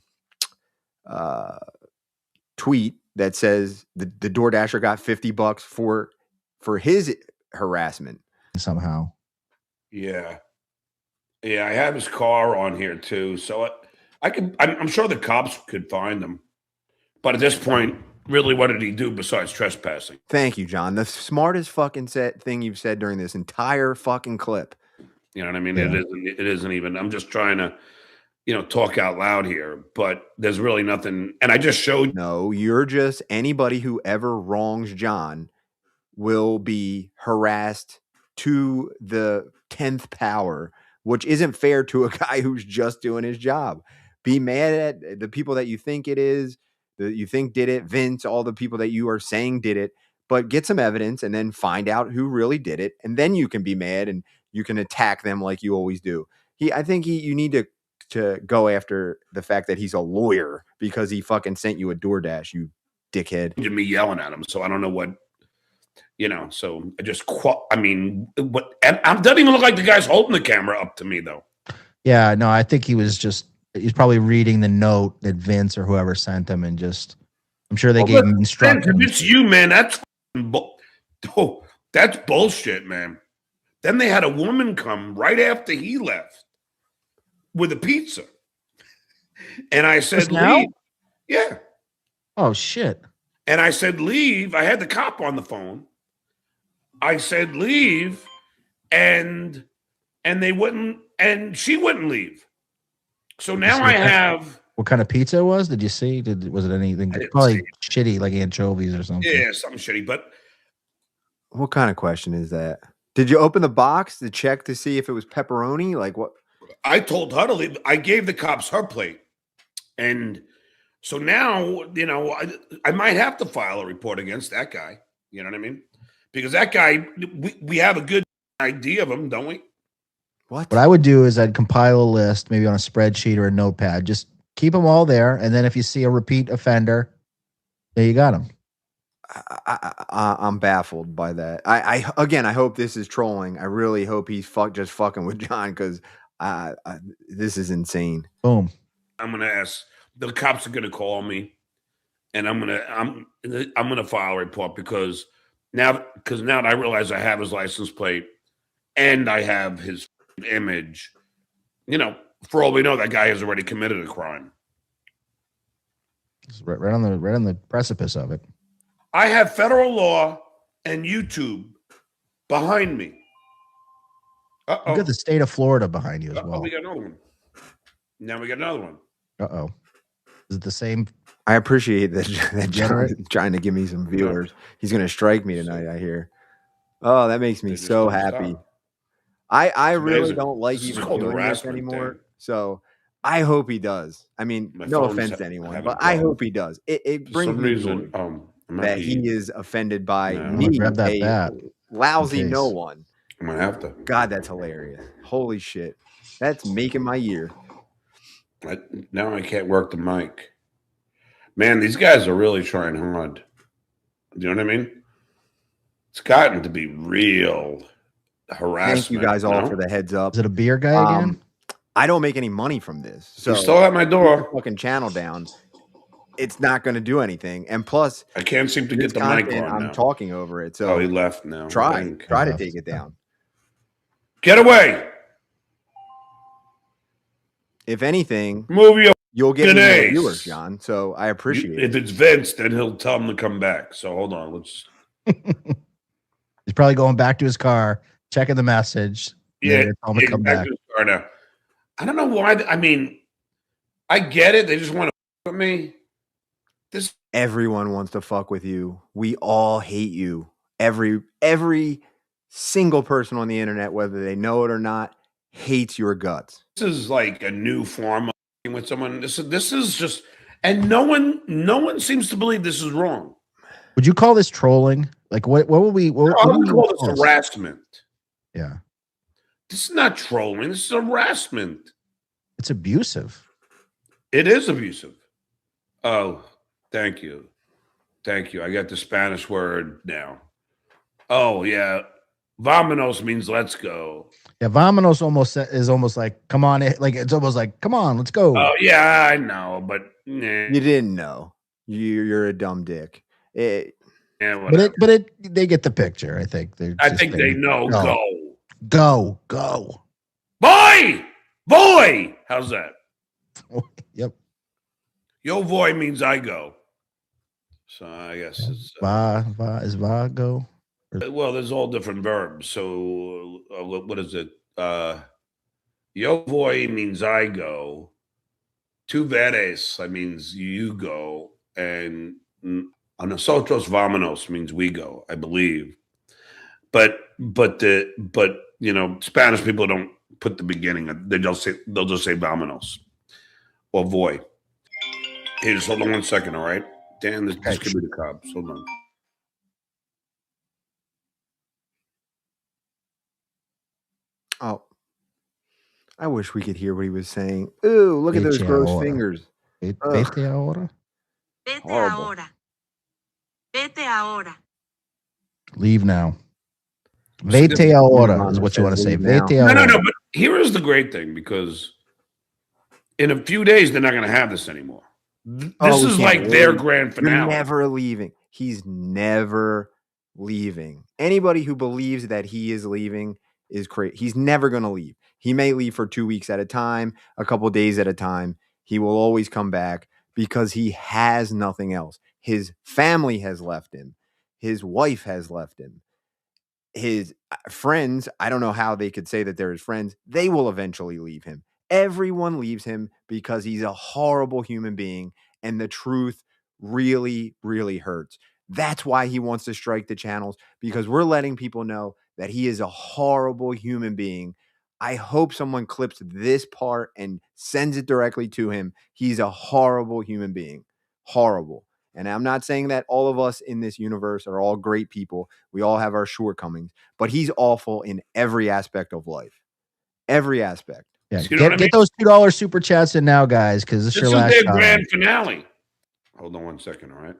tweet that says the DoorDasher got $50 for his harassment somehow. Yeah. Yeah. I have his car on here too. So I'm sure the cops could find him, but at this point, really, what did he do besides trespassing? Thank you, John. The smartest fucking thing you've said during this entire fucking clip. You know what I mean? Yeah. It isn't even. I'm just trying to, talk out loud here, but there's really nothing. And I just showed. No, you're just anybody who ever wrongs John will be harassed to the 10th power, which isn't fair to a guy who's just doing his job. Be mad at the people that you think it is, that you think did it, Vince, all the people that you are saying did it, but get some evidence and then find out who really did it. And then you can be mad and you can attack them like you always do. I think you need to go after the fact that he's a lawyer because he fucking sent you a DoorDash, you dickhead. Me yelling at him. So I don't know what, so I just, what, doesn't even look like the guy's holding the camera up to me though. Yeah, no, I think he's probably reading the note that Vince or whoever sent him, and I'm sure they gave him instructions. It's you, man. That's bullshit, man. Then they had a woman come right after he left with a pizza. And I said, leave. Yeah. Oh, shit. And I said, leave. I had the cop on the phone. I said, leave. And they wouldn't, and she wouldn't leave. So now I have. What kind of pizza it was? Did you see? Was it anything? Probably shitty, like anchovies or something. Yeah, something shitty. But what kind of question is that? Did you open the box to check to see if it was pepperoni? Like what? I told her to leave. I gave the cops her plate. And so now, I might have to file a report against that guy. You know what I mean? Because that guy, we have a good idea of him, don't we? What I would do is I'd compile a list, maybe on a spreadsheet or a notepad. Just keep them all there, and then if you see a repeat offender, there you got him. I'm baffled by that. I hope this is trolling. I really hope he's just fucking with John, because this is insane. Boom. I'm gonna ask. The cops are gonna call me, and I'm gonna file a report because now that I realize I have his license plate and I have his image, for all we know, that guy has already committed a crime. It's right on the precipice of it. I have federal law and YouTube behind me. You got the state of Florida behind you as well. We got another one. Now we got another one. Is it the same? I appreciate that John is trying to give me some viewers. Yeah. He's going to strike me tonight, I hear. Oh, that makes me so happy. Stop. I really don't like this even is called doing this harassment anymore. Dan. So I hope he does. I mean, no offense to anyone, but I hope he does. It brings me joy that he is offended by me, grab that bat. Lousy no one. I'm going to have to. God, that's hilarious. Holy shit. That's making my year. Now I can't work the mic. Man, these guys are really trying hard. You know what I mean? It's gotten to be real harassment. Thank you guys all for the heads up. Is it a beer guy again? I don't make any money from this. So you still have my door. Fucking channel down. It's not going to do anything. And plus, I can't seem to get the mic on I'm now. talking over it. So he left now. Try to take it down. Get away. If anything, you'll get more viewers, John. So I appreciate it. If it's Vince, then he'll tell him to come back. So hold on. Let's. He's probably going back to his car, checking the message. Yeah, tell him to come back. To his car now. I don't know why. I mean, I get it. They just want to fuck with me. Everyone wants to fuck with you. We all hate you. Every single person on the internet, whether they know it or not, hates your guts. This is like a new form of with someone. This is just, and no one seems to believe this is wrong. Would you call this trolling? Like what would we? I would call this harassment. Yeah, this is not trolling. This is harassment. It's abusive. It is abusive. Oh, thank you. I got the Spanish word now. Oh yeah, Vámonos means let's go. Yeah, Vámonos is almost like come on. Like it's almost like come on, let's go. Oh yeah, I know, but nah. You didn't know. You're a dumb dick. Yeah, but they get the picture. I think they know. Go. Boy. How's that? Yep. Yo, voy means I go. So I guess it's is va go. Well, there's all different verbs. So what is it? Yo voy means I go. Tu veres, that means you go, and nosotros vámonos means we go, I believe. But you know, Spanish people don't put the beginning. They'll just say vámonos or voy. Hey, just hold on 1 second, all right? Dan, this could be the cops. Hold on. Oh, I wish we could hear what he was saying. Ooh, look at those gross fingers. Vete ahora. Vete ahora. Vete ahora. Leave now. Vete ahora is what you want to say. Vete ahora. No. But here is the great thing, because in a few days they're not going to have this anymore. This is like their grand finale. You're never leaving. He's never leaving. Anybody who believes that he is leaving is crazy. He's never going to leave. He may leave for 2 weeks at a time, a couple days at a time. He will always come back because he has nothing else. His family has left him. His wife has left him. His friends, I don't know how they could say that they're his friends. They will eventually leave him. Everyone leaves him because he's a horrible human being, and the truth really, really hurts. That's why he wants to strike the channels, because we're letting people know that he is a horrible human being. I hope someone clips this part and sends it directly to him. He's a horrible human being. Horrible. And I'm not saying that all of us in this universe are all great people. We all have our shortcomings, but he's awful in every aspect of life. Every aspect. Yeah, get those $2 super chats in now, guys, because this is your last their time. Grand finale. Hold on 1 second, all right?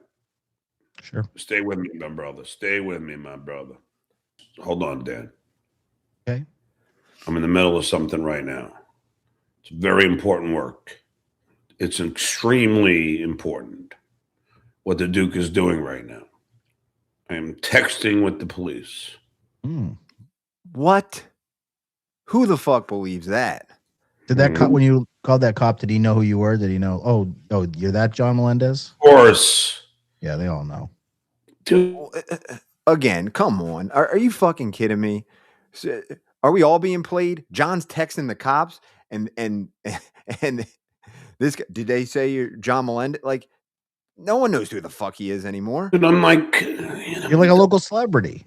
Sure. Stay with me, my brother. Stay with me, my brother. Hold on, Dan. Okay. I'm in the middle of something right now. It's very important work. It's extremely important what the Duke is doing right now. I am texting with the police. What? Who the fuck believes that? Did that cop, when you called that cop, did he know who you were? Did he know? Oh, you're that John Melendez? Of course. Yeah, they all know. Dude, Again, come on. Are you fucking kidding me? Are we all being played? John's texting the cops and and this guy, did they say you're John Melendez? Like, no one knows who the fuck he is anymore. I'm like, You're like a local celebrity.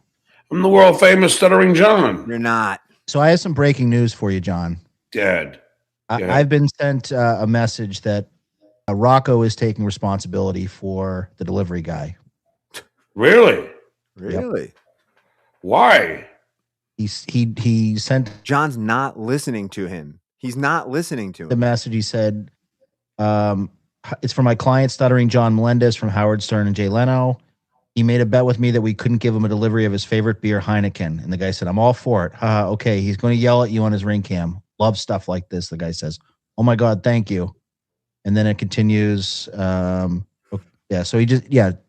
I'm the world famous Stuttering John. You're not. So I have some breaking news for you, John. Dead. I've been sent a message that Rocco is taking responsibility for the delivery guy. Really? Really? Why? He sent John's not listening to him. He's not listening to the him. message. He said, it's for my client, Stuttering John Melendez from Howard Stern and Jay Leno. He made a bet with me that we couldn't give him a delivery of his favorite beer, Heineken. And the guy said, I'm all for it. Okay. He's going to yell at you on his ring cam. Love stuff like this. The guy says, oh my God, thank you. And then it continues. Yeah. So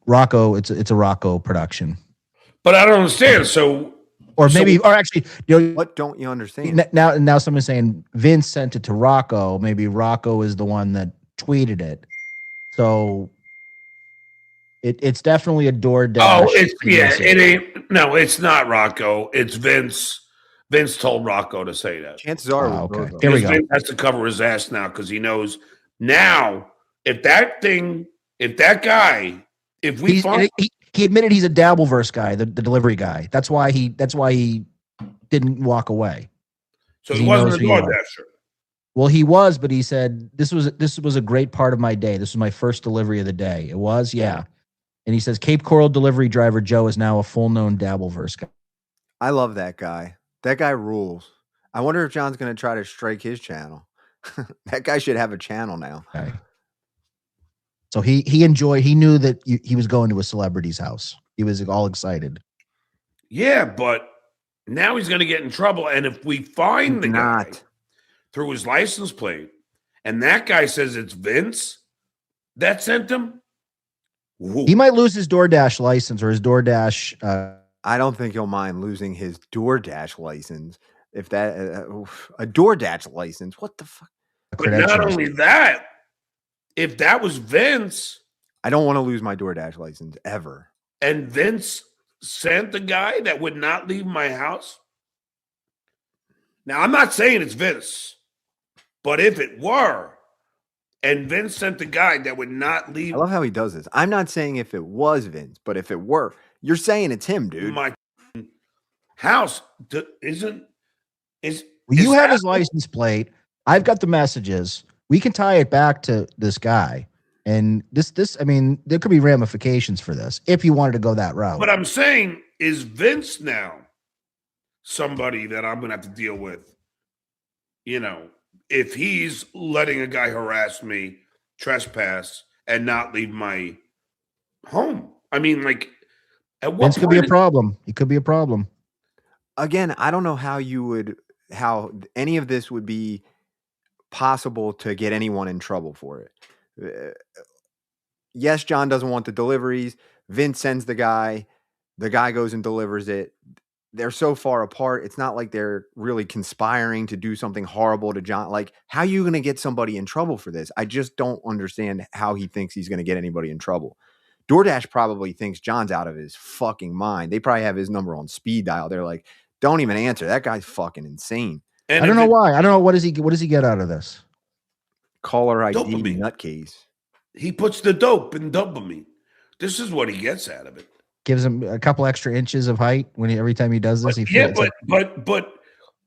Rocco, it's a Rocco production. But I don't understand. So, Actually, What don't you understand? now someone's saying Vince sent it to Rocco. Maybe Rocco is the one that tweeted it. So it's definitely a DoorDash. Oh, it ain't. No, it's not Rocco. It's Vince. Vince told Rocco to say that. Chances are. Okay. Here we go. Vince has to cover his ass now because he knows now if he admitted he's a dabbleverse guy, the delivery guy. That's why he didn't walk away. So he wasn't a DoorDasher. Well, he was, but he said this was a great part of my day. This was my first delivery of the day. It was, yeah. And he says Cape Coral delivery driver Joe is now a full-known dabbleverse guy. I love that guy. That guy rules. I wonder if John's going to try to strike his channel. That guy should have a channel now. Okay. So he knew that he was going to a celebrity's house. He was all excited. Yeah, but now he's going to get in trouble. And if we find the guy through his license plate, and that guy says it's Vince that sent him, he might lose his DoorDash license or his DoorDash. I don't think he'll mind losing his DoorDash license. If that a DoorDash license, what the fuck? But not only that, if that was Vince, I don't want to lose my DoorDash license ever. And Vince sent the guy that would not leave my house. Now, I'm not saying it's Vince, but if it were, and Vince sent the guy that would not leave. I love how he does this. I'm not saying if it was Vince, but if it were, you're saying it's him, dude. My house is. You have his license plate. I've got the messages. We can tie it back to this guy. And I mean, there could be ramifications for this if you wanted to go that route. But I'm saying, is Vince now somebody that I'm going to have to deal with? You know, if he's letting a guy harass me, trespass, and not leave my home. I mean, like, at what Vince could be a problem. He could be a problem. Again, I don't know how any of this would be possible to get anyone in trouble for it. Yes, John doesn't want the deliveries. Vince sends the guy goes and delivers it. They're so far apart. It's not like they're really conspiring to do something horrible to John. Like, how are you going to get somebody in trouble for this? I just don't understand how he thinks he's going to get anybody in trouble. DoorDash probably thinks John's out of his fucking mind. They probably have his number on speed dial. They're like, don't even answer. That guy's fucking insane. And I don't know why. I don't know. What does he get out of this? Caller ID Dopamine. nutcase. He puts the dope in dopamine. This is what he gets out of it. Gives him a couple extra inches of height every time he does this. But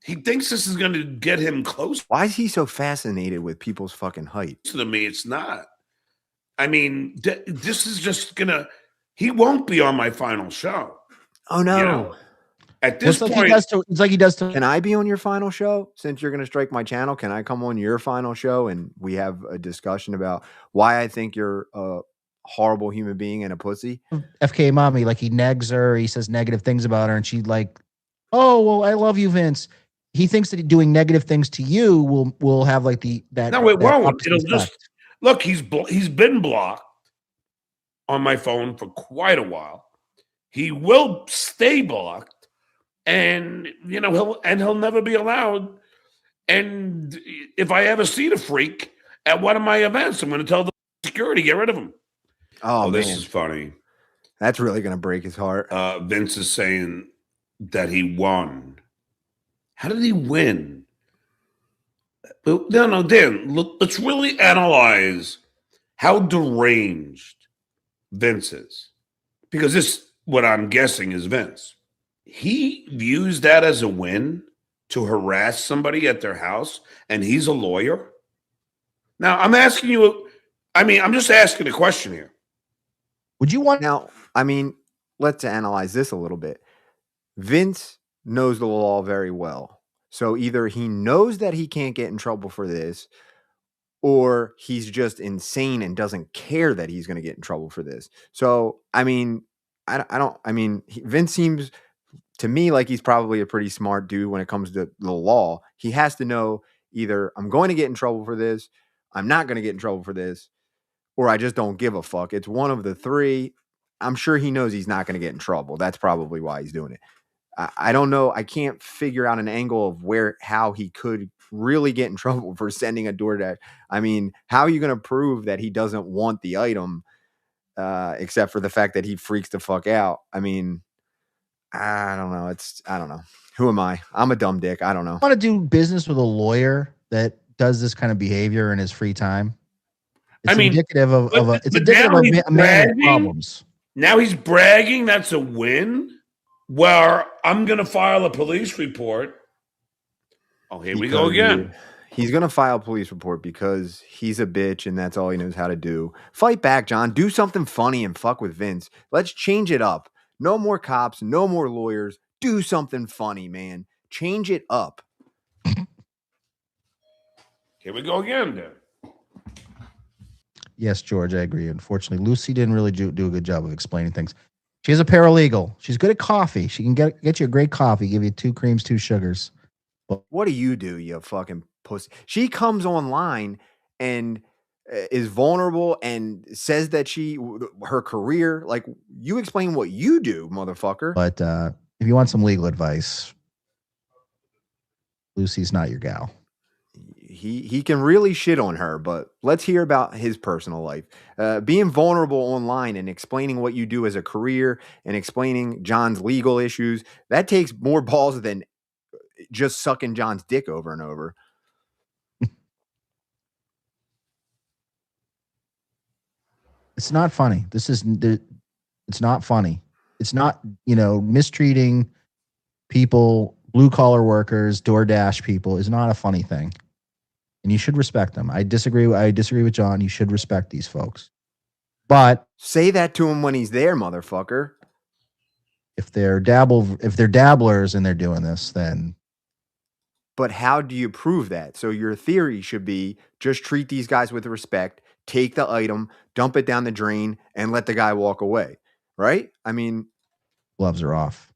he thinks this is going to get him close. Why is he so fascinated with people's fucking height? To me, it's not. I mean, this is just gonna. He won't be on my final show. Oh no! You know? At this point, it's like he does to. Can I be on your final show? Since you're going to strike my channel, can I come on your final show and we have a discussion about why I think you're a horrible human being and a pussy? FK mommy, like he negs her, he says negative things about her, and she's like, "Oh well, I love you, Vince." He thinks that doing negative things to you will have like that. No, it won't. It'll just look. He's been blocked on my phone for quite a while. He will stay blocked. And he'll never be allowed. And if I ever see the freak at one of my events, I'm going to tell the security, get rid of him. Oh, this is funny. That's really going to break his heart. Vince is saying that he won. How did he win? No, Dan, look, let's really analyze how deranged Vince is. Because this, what I'm guessing, is Vince. He views that as a win to harass somebody at their house, and he's a lawyer. Now, I'm asking you, I'm just asking a question here. Would you want Now, let's analyze this a little bit. Vince knows the law very well. So either he knows that he can't get in trouble for this, or he's just insane and doesn't care that he's going to get in trouble for this. So, Vince seems to me like he's probably a pretty smart dude when it comes to the law. He has to know either I'm going to get in trouble for this, I'm not going to get in trouble for this, or I just don't give a fuck. It's one of the three. I'm sure he knows he's not going to get in trouble. That's probably why he's doing it. I don't know. I can't figure out an angle of how he could really get in trouble for sending a DoorDash. How are you going to prove that he doesn't want the item, except for the fact that he freaks the fuck out? I don't know. I don't know. Who am I? I'm a dumb dick. I don't know. to do business with a lawyer that does this kind of behavior in his free time? It's indicative of a man with problems. Now he's bragging that's a win. Well, I'm going to file a police report. Oh, here we go again. He's going to file a police report because he's a bitch and that's all he knows how to do. Fight back, John. Do something funny and fuck with Vince. Let's change it up. No more cops, no more lawyers. Do something funny, man. Change it up. Here we go again, then. Yes, George, I agree. Unfortunately, Lucy didn't really do a good job of explaining things. She's a paralegal. She's good at coffee. She can get you a great coffee, give you 2 creams, 2 sugars. What do, you fucking pussy? She comes online and is vulnerable and says that her career, like, you explain what you do, motherfucker. But if you want some legal advice, Lucy's not your gal. He can really shit on her, but let's hear about his personal life. Being vulnerable online and explaining what you do as a career and explaining John's legal issues, that takes more balls than just sucking John's dick over and over. It's not funny. It's not funny. It's not, mistreating people, blue collar workers, DoorDash people is not a funny thing. And you should respect them. I disagree with John. You should respect these folks. But say that to him when he's there, motherfucker. If they're dabblers and they're doing this, then. But how do you prove that? So your theory should be just treat these guys with respect, take the item, dump it down the drain, and let the guy walk away. Right? Gloves are off.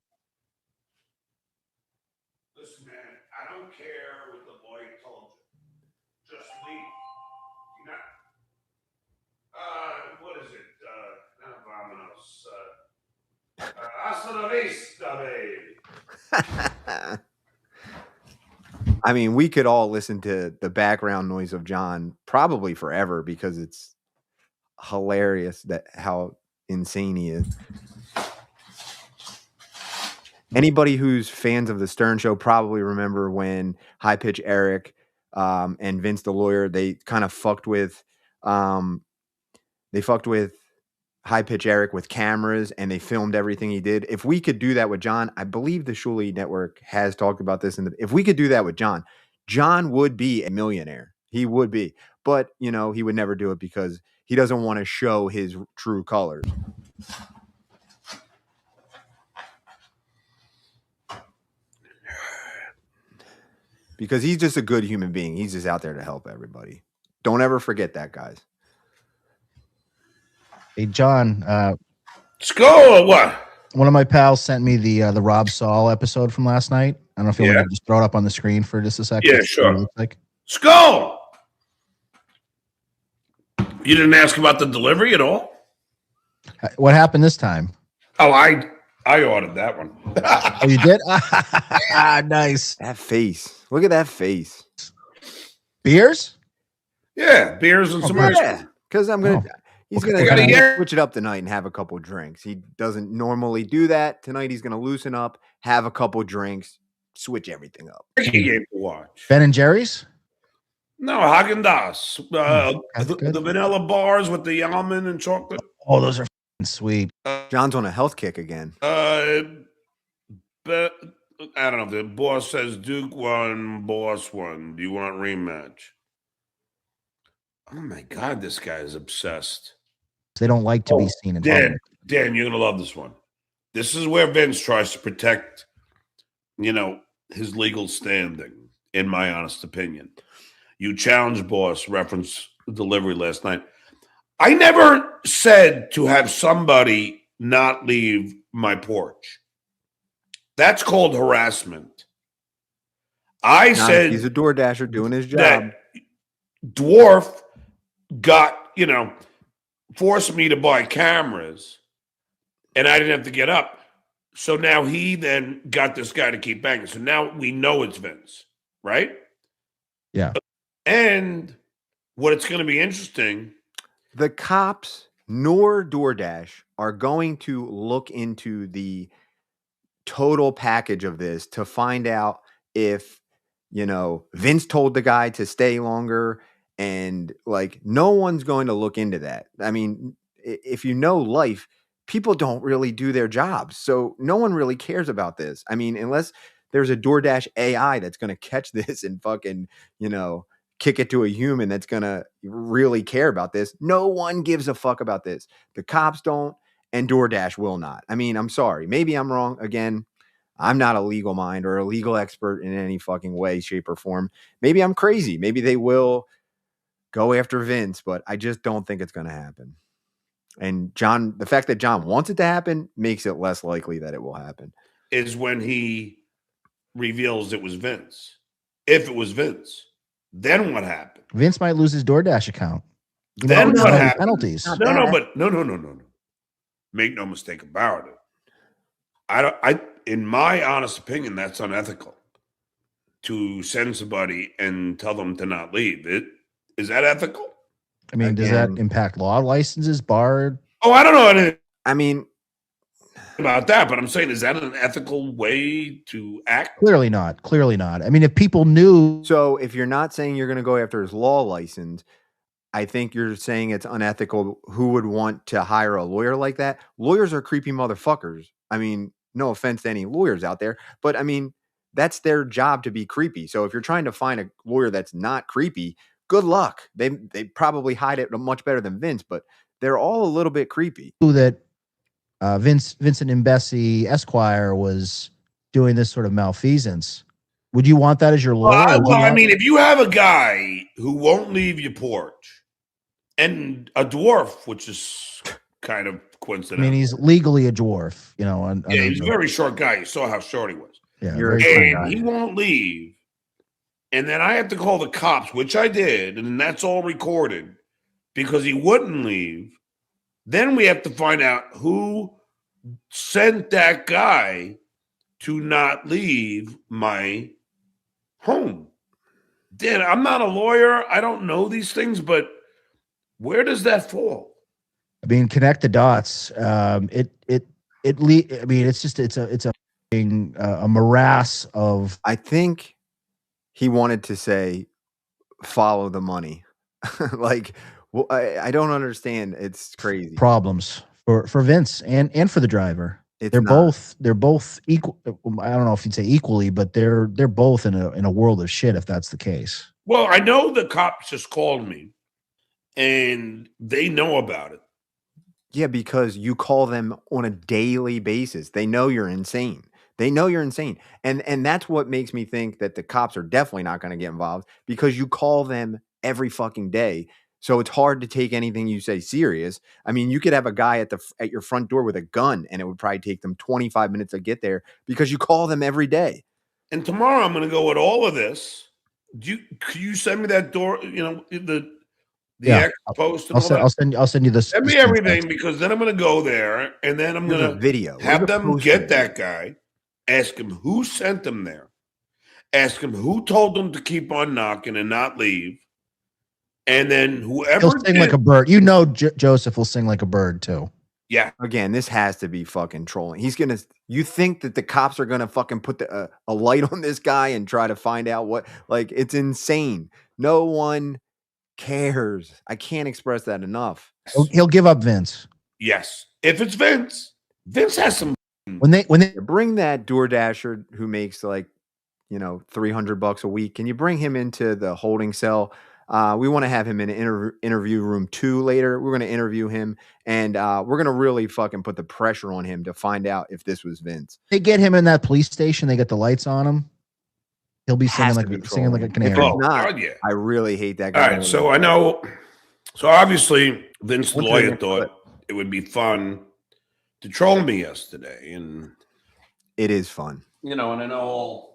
Listen, man, I don't care what the lawyer told you. Just leave. What is it? Vámonos. Hasta la vista, baby. We could all listen to the background noise of John probably forever because it's hilarious that how insane he is. Anybody who's fans of the Stern Show probably remember when High Pitch Eric and Vince the lawyer, they kind of fucked with High Pitch Eric with cameras and they filmed everything he did. If we could do that with John, I believe the Shuli Network has talked about this. If we could do that with John, John would be a millionaire. He would be. But, he would never do it because he doesn't want to show his true colors. Because he's just a good human being. He's just out there to help everybody. Don't ever forget that, guys. Hey, John. Let's go or what? One of my pals sent me the Rob Saul episode from last night. I don't know if you want to just throw it up on the screen for just a second. Yeah, sure. Let's go. You didn't ask about the delivery at all? What happened this time? Oh, I ordered that one. Oh, you did? Nice. That face. Look at that face. Beers? Yeah, beers and some ice cream. Because I'm going to... He's What gonna kind of- switch it up tonight and have a couple drinks. He doesn't normally do that. Tonight he's gonna loosen up, have a couple drinks, switch everything up. Game to watch. Ben and Jerry's? No, Haagen-Dazs. That's good. The vanilla bars with the almond and chocolate. Oh, those are f***ing sweet. John's on a health kick again. But I don't know. The boss says Duke won, boss won. Do you want rematch? Oh my God, this guy is obsessed. They don't like to be seen in public. Dan, you're gonna love this one. This is where Vince tries to protect, his legal standing, in my honest opinion. You challenge boss, reference delivery last night. I never said to have somebody not leave my porch. That's called harassment. I said he's a door dasher doing his job. that Dwarf got, forced me to buy cameras and I didn't have to get up. So now he then got this guy to keep banging. So now we know it's Vince, right? Yeah. And what it's going to be interesting. The cops nor DoorDash are going to look into the total package of this to find out if, Vince told the guy to stay longer, and no one's going to look into that. I mean, if you know life, people don't really do their jobs. So no one really cares about this. I mean, unless there's a DoorDash AI that's going to catch this and fucking, kick it to a human that's going to really care about this. No one gives a fuck about this. The cops don't, and DoorDash will not. I mean, I'm sorry. Maybe I'm wrong. Again, I'm not a legal mind or a legal expert in any fucking way, shape, or form. Maybe I'm crazy. Maybe they will go after Vince, but I just don't think it's going to happen. And John, the fact that John wants it to happen makes it less likely that it will happen. Is when he reveals it was Vince. If it was Vince, then what happened? Vince might lose his DoorDash account. Then what happened? Penalties. No. Make no mistake about it. I in my honest opinion, that's unethical to send somebody and tell them to not leave. Is that ethical? I mean, does that impact law licenses, barred? Oh, I don't know anything about that, but I'm saying, is that an ethical way to act? Clearly not. Clearly not. I mean, if people knew. So if you're not saying you're going to go after his law license, I think you're saying it's unethical. Who would want to hire a lawyer like that? Lawyers are creepy motherfuckers. I mean, no offense to any lawyers out there, but I mean, that's their job to be creepy. So if you're trying to find a lawyer that's not creepy, good luck. They probably hide it much better than Vince, but they're all a little bit creepy. That Vincent Imbesi Esquire was doing this sort of malfeasance. Would you want that as your lawyer? Well, I mean, if you have a guy who won't leave your porch and a dwarf, which is kind of coincidental. I mean, he's legally a dwarf, he's a very short guy. You saw how short he was. Yeah, and he won't leave. And then I have to call the cops, which I did, and that's all recorded because he wouldn't leave. Then we have to find out who sent that guy to not leave my home. Dan, I'm not a lawyer. I don't know these things, but where does that fall? I mean, connect the dots. It's a morass of. I think he wanted to say, follow the money. Well, I don't understand. It's crazy. Problems for Vince and for the driver. They're both equal. I don't know if you'd say equally, but they're both in a world of shit if that's the case. Well, I know the cops just called me and they know about it. Yeah, because you call them on a daily basis. They know you're insane. And that's what makes me think that the cops are definitely not going to get involved, because you call them every fucking day. So it's hard to take anything you say serious. I mean, you could have a guy at your front door with a gun, and it would probably take them 25 minutes to get there because you call them every day. And tomorrow I'm going to go with all of this. Could you send me that door? The X post. And I'll send you this. Send me everything, because then I'm going to go there and then I'm going to have them get that guy, ask him who sent them there, ask him who told them to keep on knocking and not leave. And then whoever He'll sing like a bird. You know, Joseph will sing like a bird too. yeah. Again, this has to be fucking trolling. He's gonna. You think that the cops are gonna fucking put a light on this guy and try to find out what? Like, it's insane. No one cares. I can't express that enough. He'll give up Vince. Yes. If it's Vince has some. When they Bring that DoorDasher who makes like, $300 a week. Can you bring him into the holding cell? We want to have him in interview room 2 later. We're going to interview him, and we're going to really fucking put the pressure on him to find out if this was Vince. they get him in that police station, they get the lights on him. He'll be singing like a canary. If it's not, yeah. I really hate that All guy. right, so I know. So obviously, Vince the lawyer thought it would be fun to troll me yesterday, and it is fun. And I know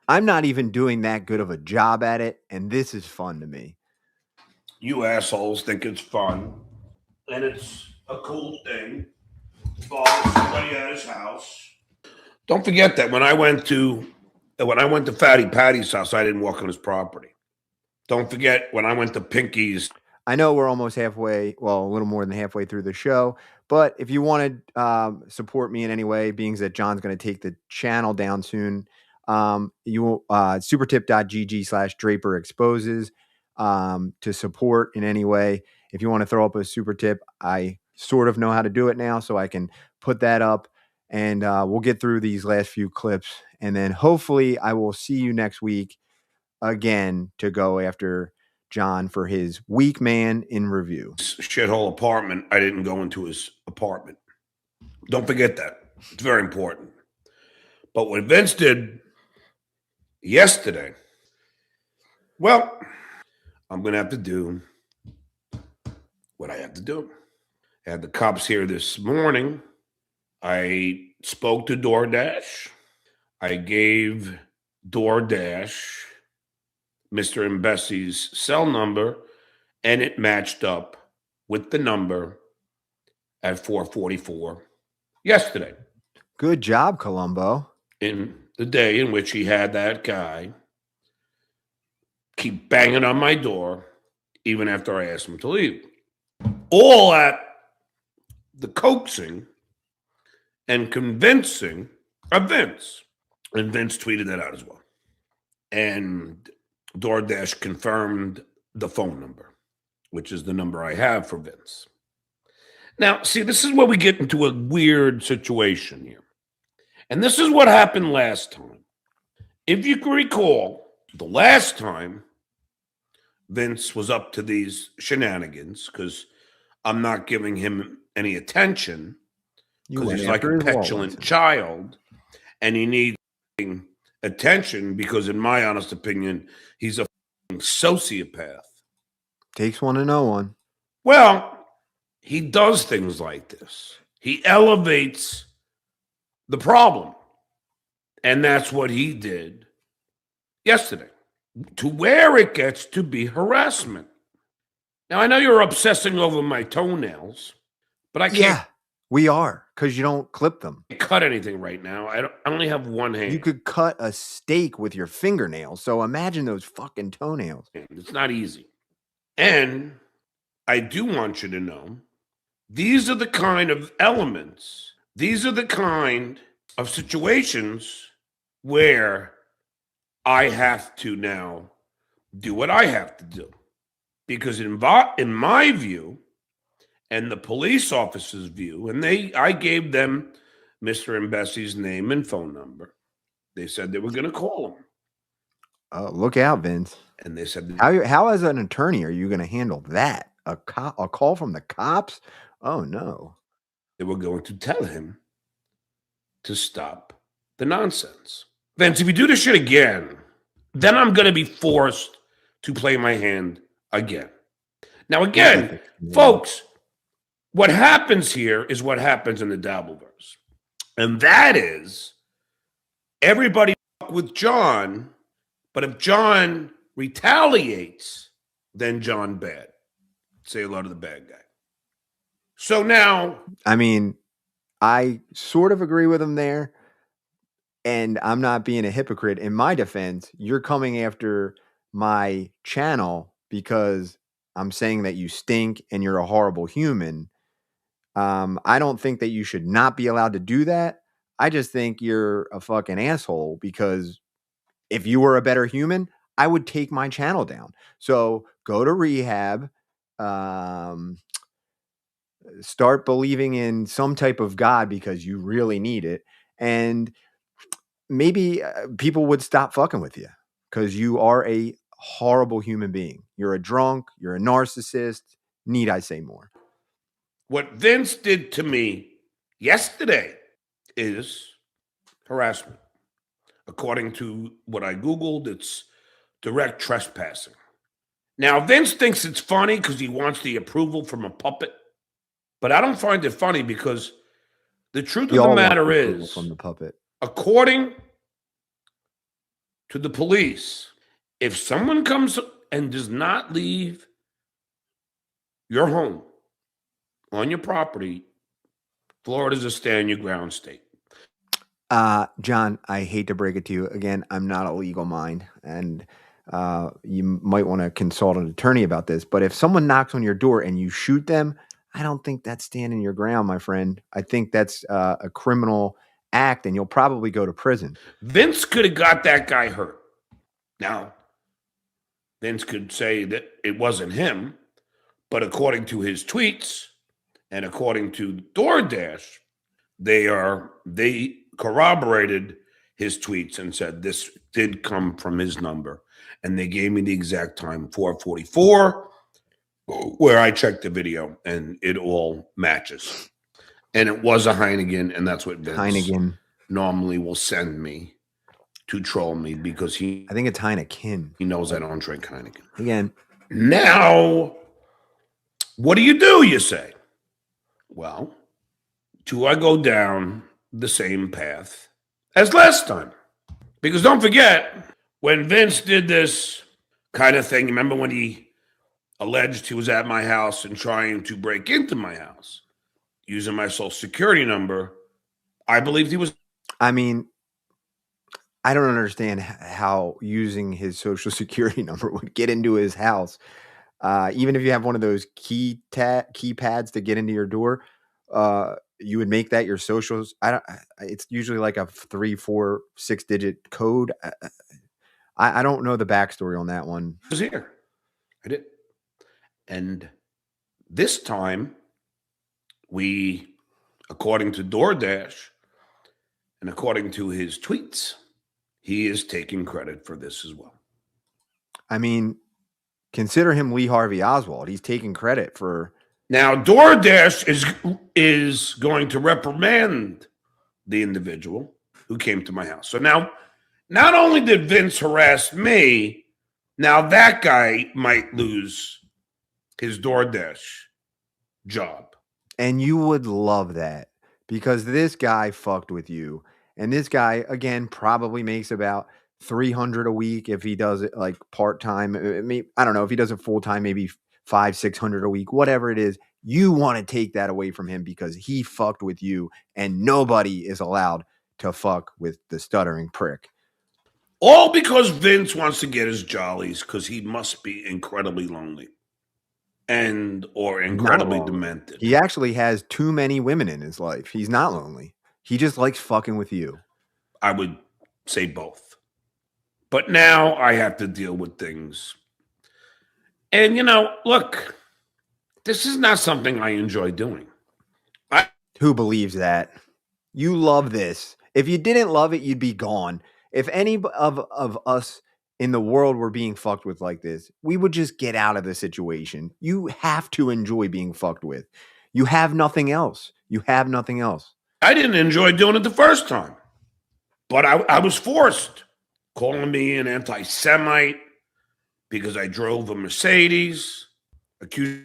I'm not even doing that good of a job at it, and this is fun to me. You assholes think it's fun, and it's a cool thing. Bother somebody at his house. Don't forget that when I went to Fatty Patty's house, I didn't walk on his property. Don't forget when I went to Pinky's. I know we're almost halfway, well, a little more than halfway through the show, but if you want to support me in any way, being that John's going to take the channel down soon, you will supertip.gg/Draper exposes to support in any way. If you want to throw up a super tip, I sort of know how to do it now, so I can put that up, and we'll get through these last few clips, and then hopefully I will see you next week again to go after John for his weak man in review. Shithole apartment. I didn't go into his apartment. Don't forget that. It's very important. But what Vince did yesterday, well, I'm going to have to do what I have to do. I had the cops here this morning. I spoke to DoorDash. I gave DoorDash Mr. and Bessie's cell number, and it matched up with the number at 4:44 yesterday. Good job, Columbo. In the day in which he had that guy keep banging on my door, even after I asked him to leave. All at the coaxing and convincing of Vince. And Vince tweeted that out as well. And DoorDash confirmed the phone number, which is the number I have for Vince. Now, see, this is where we get into a weird situation here. And this is what happened last time. If you can recall, the last time Vince was up to these shenanigans, because I'm not giving him any attention, because he's like a petulant child, and he needs attention because, in my honest opinion, he's a sociopath. Takes one to know one. Well, he does things like this. He elevates the problem. And that's what he did yesterday, to where it gets to be harassment. Now, I know you're obsessing over my toenails, but I can't. Yeah, we are, because you don't clip them. Cut anything right now. I only have one hand. You could cut a steak with your fingernails, so imagine those fucking toenails. It's not easy. And I do want you to know, these are the kind of elements, these are the kind of situations where I have to now do what I have to do. Because in my view, and the police officer's view, and I gave them Mr. and Bessie's name and phone number. They said they were going to call him. Look out, Vince. And they said, how as an attorney are you going to handle that? A call from the cops? Oh, no. They were going to tell him to stop the nonsense. Vince, if you do this shit again, then I'm going to be forced to play my hand again. Now, again, folks, what happens here is what happens in the dabbleverse. And that is everybody with John, but if John retaliates, then John bad. Say hello to the bad guy. So now, I mean, I sort of agree with him there, and I'm not being a hypocrite. In my defense, you're coming after my channel because I'm saying that you stink and you're a horrible human. I don't think that you should not be allowed to do that. I just think you're a fucking asshole because if you were a better human, I would take my channel down. So go to rehab, start believing in some type of God because you really need it. And maybe people would stop fucking with you because you are a horrible human being. You're a drunk, you're a narcissist. Need I say more? What Vince did to me yesterday is harassment. According to what I Googled, it's direct trespassing. Now, Vince thinks it's funny because he wants the approval from a puppet, but I don't find it funny because the truth We of all the want matter approval is, from the puppet. according to the police, if someone comes and does not leave your home on your property, Florida's a stand your ground state. John, I hate to break it to you again. I'm not a legal mind, and you might want to consult an attorney about this. But if someone knocks on your door and you shoot them, I don't think that's standing your ground, my friend. I think that's a criminal act, and you'll probably go to prison. Vince could have got that guy hurt. Now, Vince could say that it wasn't him, but according to his tweets and according to DoorDash, they corroborated his tweets and said this did come from his number. And they gave me the exact time, 4:44, where I checked the video and it all matches. And it was a Heineken, and that's what Vince Heineken normally will send me to troll me because I think it's Heineken. he knows I don't drink Heineken. Again, Now, what do, you say? Well, do I go down the same path as last time? Because don't forget, when Vince did this kind of thing, remember when he alleged he was at my house and trying to break into my house using my social security number, I believed he was. I mean, I don't understand how using his social security number would get into his house. Even if you have one of those keypads to get into your door, you would make that your socials. It's usually like a 3, 4, 6-digit code. I don't know the backstory on that one. Was here. I did. And this time, we, according to DoorDash and according to his tweets, he is taking credit for this as well. I mean, consider him Lee Harvey Oswald. He's taking credit for. Now, DoorDash is going to reprimand the individual who came to my house. So now, not only did Vince harass me, now that guy might lose his DoorDash job. And you would love that because this guy fucked with you. And this guy, again, probably makes about $300 a week if he does it like part-time. I don't know if he does it full-time, maybe $500-600 a week, whatever it is. You want to take that away from him because he fucked with you, and nobody is allowed to fuck with the stuttering prick. All because Vince wants to get his jollies because he must be incredibly lonely or incredibly demented. He actually has too many women in his life. He's not lonely. He just likes fucking with you. I would say both. But now I have to deal with things. And, look, this is not something I enjoy doing. Who believes that? You love this. If you didn't love it, you'd be gone. If any of us in the world were being fucked with like this, we would just get out of the situation. You have to enjoy being fucked with. You have nothing else. You have nothing else. I didn't enjoy doing it the first time, but I was forced. Calling me an anti-Semite because I drove a Mercedes.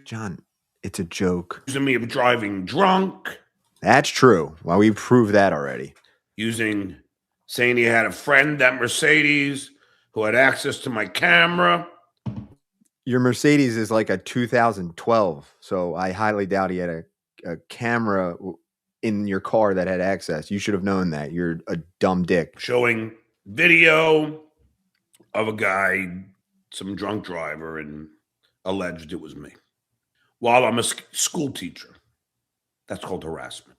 John, it's a joke. Accusing me of driving drunk. That's true. Well, we proved that already. Saying he had a friend at Mercedes who had access to my camera. Your Mercedes is like a 2012, so I highly doubt he had a camera in your car that had access. You should have known that. You're a dumb dick. Showing video of a guy, some drunk driver, and alleged it was me. While I'm a school teacher, that's called harassment.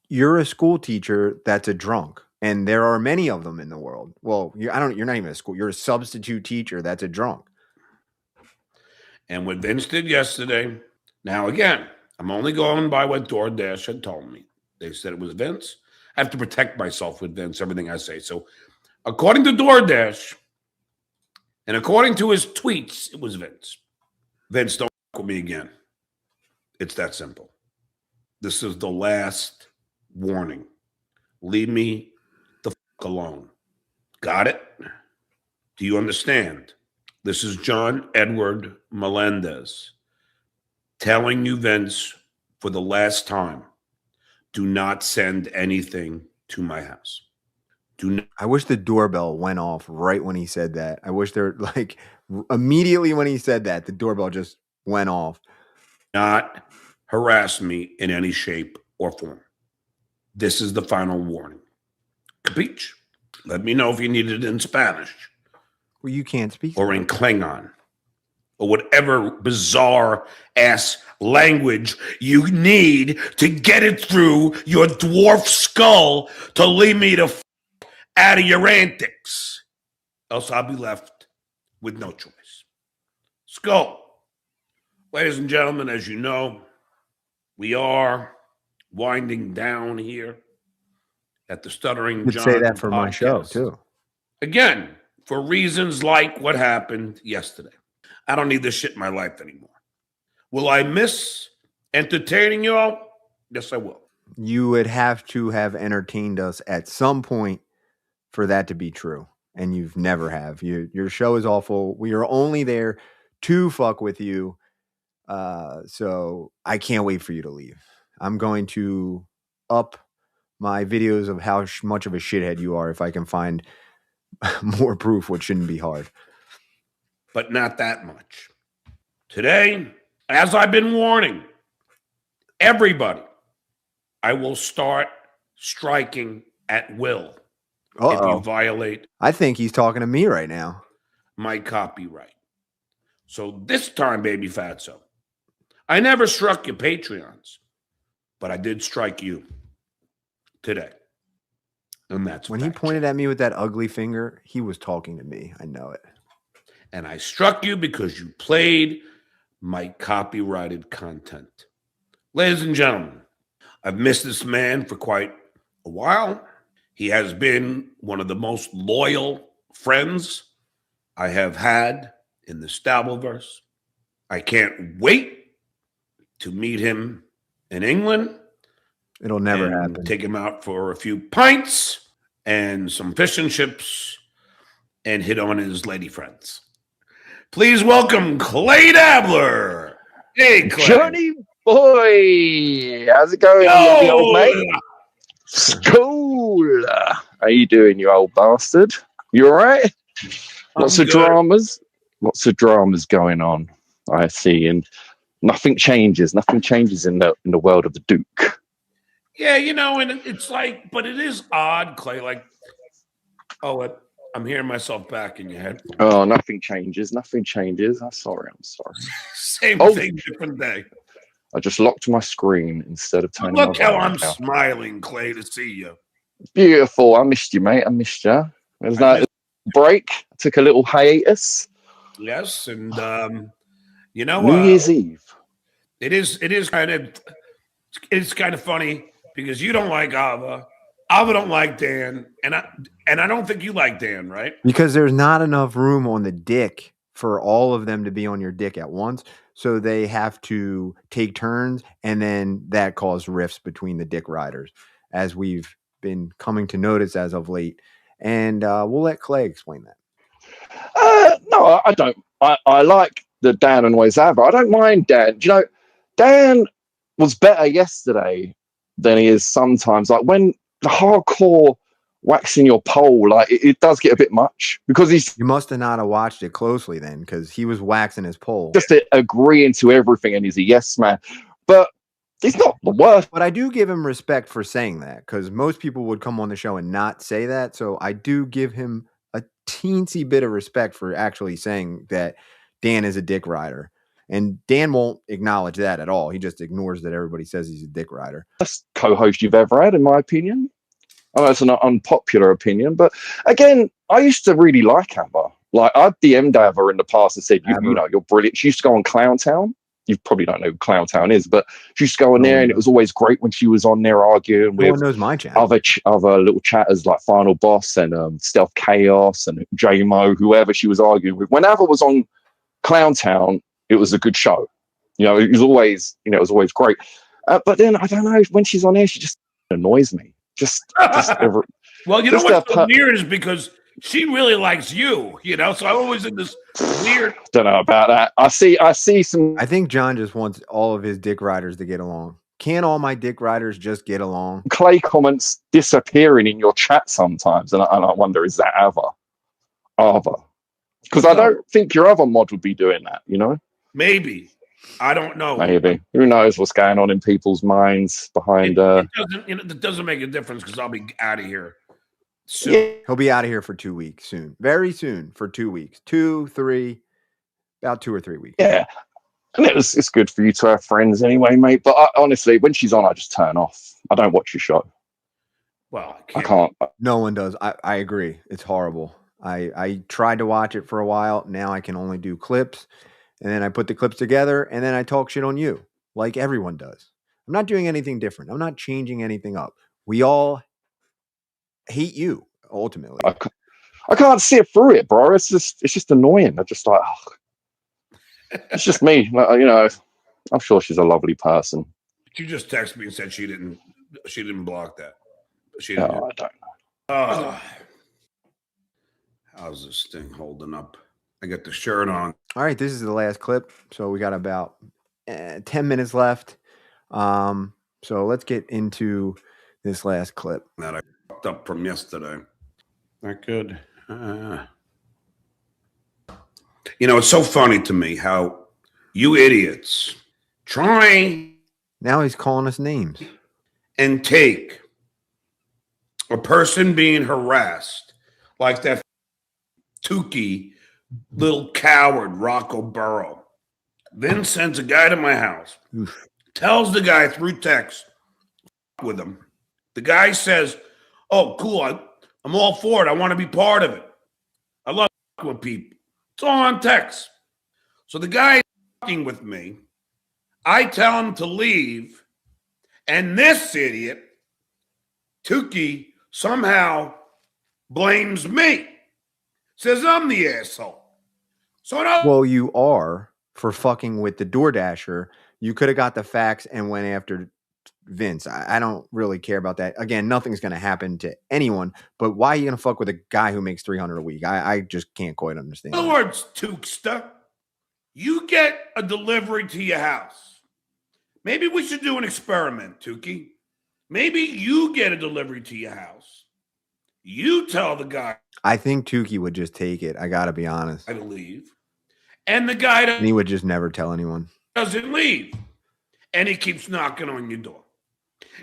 You're a school teacher that's a drunk, and there are many of them in the world. Well, you're not even a school. You're a substitute teacher that's a drunk. And what Vince did yesterday, now again, I'm only going by what DoorDash had told me. They said it was Vince. I have to protect myself with Vince, everything I say. So according to DoorDash, and according to his tweets, it was Vince. Vince, don't fuck with me again. It's that simple. This is the last warning. Leave me the fuck alone. Got it? Do you understand? This is John Edward Melendez telling you, Vince, for the last time, do not send anything to my house. Do not. I wish the doorbell went off right when he said that. I wish there, like, immediately when he said that, the doorbell just went off. Not harass me in any shape or form. This is the final warning. Capiche? Let me know if you need it in Spanish. Well, you can't speak. Or in Klingon. Or whatever bizarre ass language you need to get it through your dwarf skull to leave me the out of your antics. Else I'll be left with no choice. Skull. Ladies and gentlemen, as you know, we are winding down here at the Stuttering You John could say that for podcast. my show, too. Again, for reasons like what happened yesterday. I don't need this shit in my life anymore. Will I miss entertaining you all? Yes, I will. You would have to have entertained us at some point for that to be true. And you've never have. Your show is awful. We are only there to fuck with you. So I can't wait for you to leave. I'm going to up my videos of how much of a shithead you are if I can find more proof, which shouldn't be hard. But not that much. Today, as I've been warning everybody, I will start striking at will if you violate I think he's talking to me right now. my copyright. So this time, baby fatso, I never struck your Patreons, but I did strike you today. And that's when he pointed at me with that ugly finger, he was talking to me. I know it. And I struck you because you played my copyrighted content. Ladies and gentlemen, I've missed this man for quite a while. He has been one of the most loyal friends I have had in the dabbleverse. I can't wait to meet him in England. It'll never happen. Take him out for a few pints and some fish and chips and hit on his lady friends. Please welcome Clay Dabbler. Hey, Clay. Johnny boy. How's it going, lovely old mate? School. How you doing, you old bastard? You all right? Lots of dramas. Lots of dramas going on, I see, and nothing changes. Nothing changes in the world of the Duke. Yeah, you know, and it's like, but it is odd, Clay. Like, I'm hearing myself back in your head. Oh, nothing changes. Nothing changes. I'm sorry. Same thing, different day. I just locked my screen instead of turning. Look how I'm smiling, Clay, to see you. Beautiful. I missed you, mate. I missed you. There's that break. I took a little hiatus. Yes, and you know, New Year's Eve. It is kind of funny because you don't like Ava. Ava don't like Dan, and I don't think you like Dan, right? Because there's not enough room on the dick for all of them to be on your dick at once. So they have to take turns, and then that caused rifts between the dick riders, as we've been coming to notice as of late. And we'll let Clay explain that. No, I don't. I like the Dan and always Ava. I don't mind Dan. Do you know, Dan was better yesterday than he is sometimes. Like when the hardcore waxing your pole, like it does get a bit much because you must have not have watched it closely then, because he was waxing his pole, just agreeing to everything, and he's a yes man. But he's not the worst. But I do give him respect for saying that, because most people would come on the show and not say that. So I do give him a teensy bit of respect for actually saying that Dan is a dick rider. And Dan won't acknowledge that at all. He just ignores that everybody says he's a dick rider. Best co-host you've ever had, in my opinion. I know it's an unpopular opinion, but again, I used to really like Amber. Like, I've DM'd Amber in the past and said, you know, you're brilliant. She used to go on Clown Town. You probably don't know who Clown Town is, but she used to go on there, and it was always great when she was on there arguing No one with knows my channel. other little chatters like Final Boss and Stealth Chaos and J-Mo, whoever she was arguing with. When Amber was on Clown Town, it was a good show. You know, it was always great. But then, I don't know, when she's on there, she just annoys me. Well, you know what's so weird is because she really likes you, you know, so I'm always in this weird. Don't know about that. I see some. I think John just wants all of his dick riders to get along. Can't all my dick riders just get along? Clay comments disappearing in your chat sometimes, and I wonder, is that Ava? Because I don't think your other mod would be doing that, you know? Maybe. I don't know. Maybe. Who knows what's going on in people's minds behind... It doesn't make a difference because I'll be out of here soon. Yeah. He'll be out of here for 2 weeks soon. Very soon for 2 weeks. 2, 3, about 2 or 3 weeks. Yeah. And it's good for you to have friends anyway, mate. But honestly, when she's on, I just turn off. I don't watch your show. Well, I can't. No one does. I agree. It's horrible. I tried to watch it for a while. Now I can only do clips. And then I put the clips together, and then I talk shit on you, like everyone does. I'm not doing anything different. I'm not changing anything up. We all hate you, ultimately. I can't see it through it, bro. It's just annoying. I'm just like, it's just me. You know, I'm sure she's a lovely person. She just texted me and said she didn't block that. She didn't. No, I don't know. How's this thing holding up? I got the shirt on. All right, this is the last clip. So we got about 10 minutes left. So let's get into this last clip. That I fucked up from yesterday. Not good. You know, it's so funny to me how you idiots try. Now he's calling us names. And take a person being harassed like that Tukey little coward Rocco Burrow, then sends a guy to my house, tells the guy through text with him. The guy says, oh, cool, I'm all for it. I want to be part of it. I love with people. It's all on text. So the guy is talking with me. I tell him to leave. And this idiot, Tukey, somehow blames me. Says I'm the asshole. So well, you are for fucking with the DoorDasher. You could have got the facts and went after Vince. I don't really care about that. Again, nothing's going to happen to anyone. But why are you going to fuck with a guy who makes $300 a week? I just can't quite understand. In other words, Tukesta, you get a delivery to your house. Maybe we should do an experiment, Tukey. Maybe you get a delivery to your house. You tell the guy. I think Tukey would just take it. I got to be honest. I leave. And the guy and he would just never tell anyone. Doesn't leave. And he keeps knocking on your door.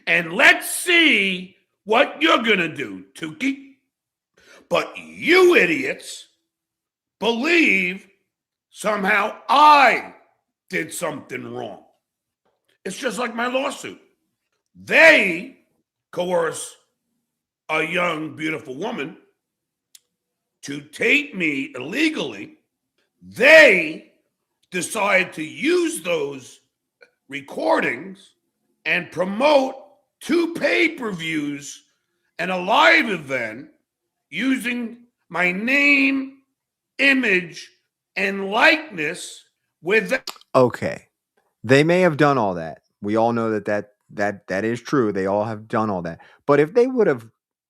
And let's see what you're going to do, Tukey. But you idiots believe somehow I did something wrong. It's just like my lawsuit. They coerce a young, beautiful woman to take me illegally. They decide to use those recordings and promote 2 pay-per-views and a live event using my name, image, and likeness with them. Okay. They may have done all that. We all know that is true. They all have done all that. But if they would have,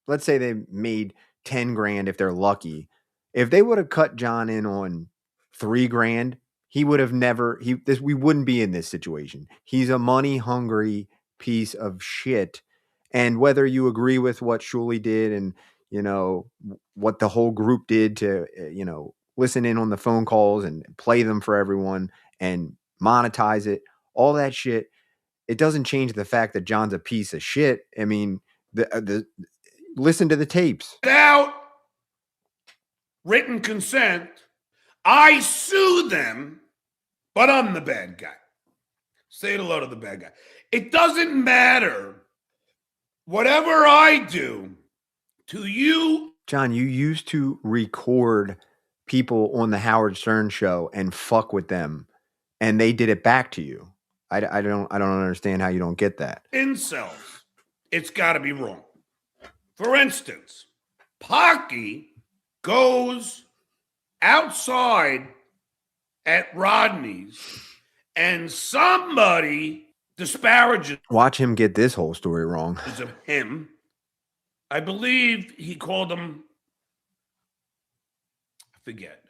let's say they made 10 grand if they're lucky, if they would have cut John in on 3 grand, he would have never, we wouldn't be in this situation. He's a money hungry piece of shit. And whether you agree with what Shuley did and, you know, what the whole group did to, you know, listen in on the phone calls and play them for everyone and monetize it, all that shit, it doesn't change the fact that John's a piece of shit. I mean, listen to the tapes. Without written consent, I sue them but I'm the bad guy. Say hello to the bad guy. It doesn't matter. Whatever I do to you. John, you used to record people on the Howard Stern show and fuck with them, and they did it back to you. I don't understand how you don't get that. Incels. It's got to be wrong. For instance, Pocky goes outside at Rodney's and somebody disparages Watch him get this whole story wrong. of him. I believe he called him, I forget.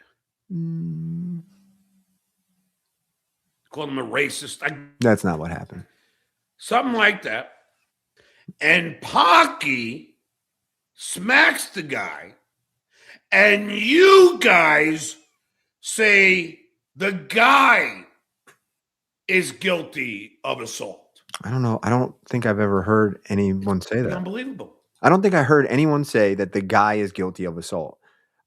Called him a racist. That's not what happened. Something like that. And Pocky smacks the guy, and you guys say the guy is guilty of assault. I don't know. I don't think I've ever heard anyone say that. Unbelievable. I don't think I heard anyone say that the guy is guilty of assault.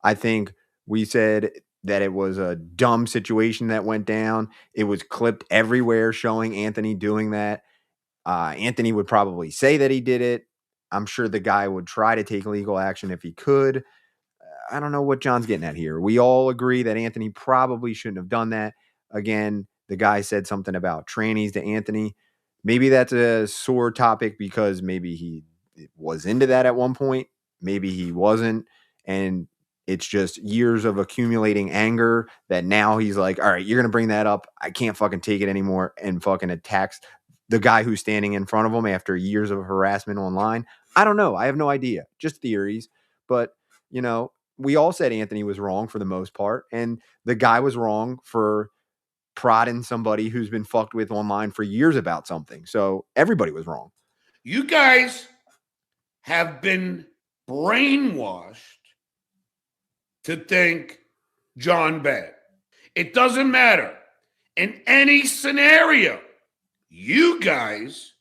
I think we said that it was a dumb situation that went down. It was clipped everywhere showing Anthony doing that. Anthony would probably say that he did it. I'm sure the guy would try to take legal action if he could. I don't know what John's getting at here. We all agree that Anthony probably shouldn't have done that. Again, the guy said something about trannies to Anthony. Maybe that's a sore topic because maybe he was into that at one point. Maybe he wasn't. And it's just years of accumulating anger that now he's like, all right, you're going to bring that up. I can't fucking take it anymore, and fucking attacks the guy who's standing in front of him after years of harassment online. I don't know. I have no idea. Just theories. But, you know, we all said Anthony was wrong for the most part. And the guy was wrong for prodding somebody who's been fucked with online for years about something. So everybody was wrong. You guys have been brainwashed to think John bad. It doesn't matter. In any scenario, you guys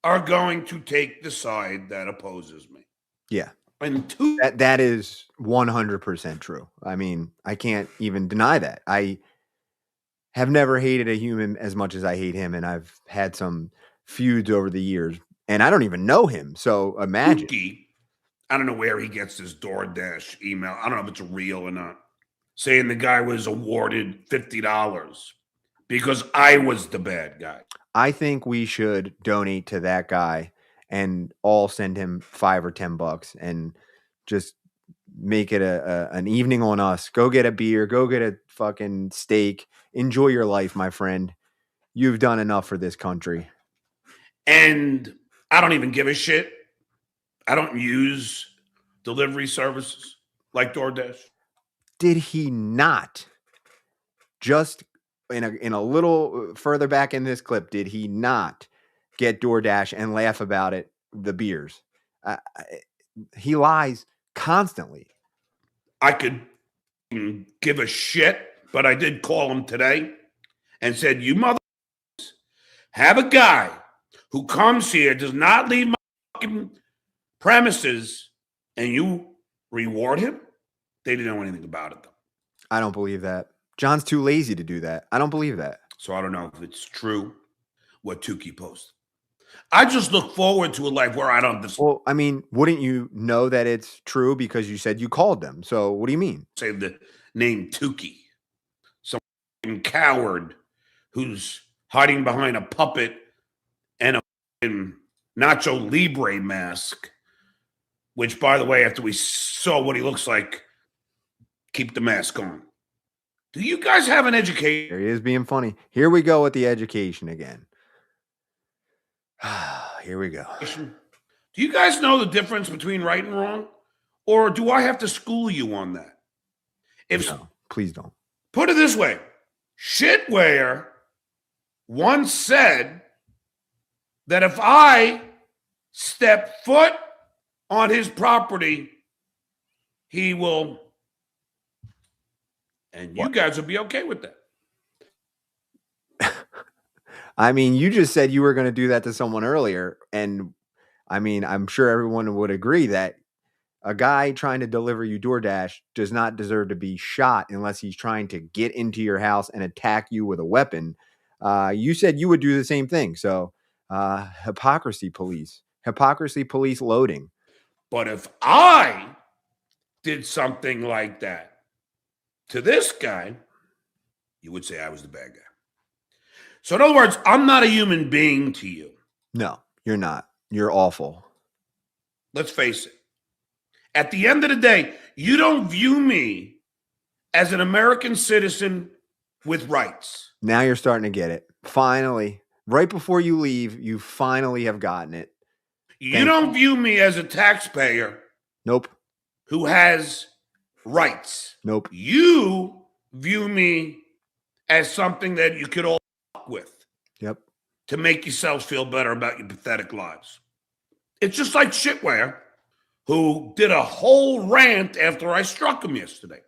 are going to take the side that opposes me. Yeah. And that is 100% true. I mean, I can't even deny that. I have never hated a human as much as I hate him, and I've had some feuds over the years, and I don't even know him. So imagine. I don't know where he gets his DoorDash email. I don't know if it's real or not. Saying the guy was awarded $50 because I was the bad guy. I think we should donate to that guy and all send him $5 or $10 and just make it an evening on us. Go get a beer, go get a fucking steak. Enjoy your life, my friend. You've done enough for this country. And I don't even give a shit. I don't use delivery services like DoorDash. Did he not just in a little further back in this clip, did he not get DoorDash and laugh about it, the beers? He lies constantly. I could give a shit, but I did call him today and said, you mother have a guy who comes here, does not leave my fucking premises, and you reward him? They didn't know anything about it, though. I don't believe that. John's too lazy to do that. I don't believe that. So I don't know if it's true what Tukey posted. I just look forward to a life where I don't. Well, I mean, wouldn't you know that it's true because you said you called them? So what do you mean? Say the name Tukey. Some coward who's hiding behind a puppet and a Nacho Libre mask, which, by the way, after we saw what he looks like, keep the mask on. Do you guys have an education? There he is being funny. Here we go with the education again. Here we go. Do you guys know the difference between right and wrong? Or do I have to school you on that? No, please don't. Put it this way. Shitware once said that if I step foot on his property, he will, and you guys will be okay with that. I mean, you just said you were going to do that to someone earlier. And I mean, I'm sure everyone would agree that A guy trying to deliver you DoorDash does not deserve to be shot unless he's trying to get into your house and attack you with a weapon. You said you would do the same thing. So, hypocrisy police loading. But if I did something like that to this guy, you would say I was the bad guy. So in other words, I'm not a human being to you. No, you're not. You're awful. Let's face it. At the end of the day, you don't view me as an American citizen with rights. Now you're starting to get it. Finally, right before you leave, you finally have gotten it. You don't view me as a taxpayer. Nope. Who has rights. Nope. You view me as something that you could all fuck with. Yep. To make yourselves feel better about your pathetic lives. It's just like Shitware, who did a whole rant after I struck him yesterday.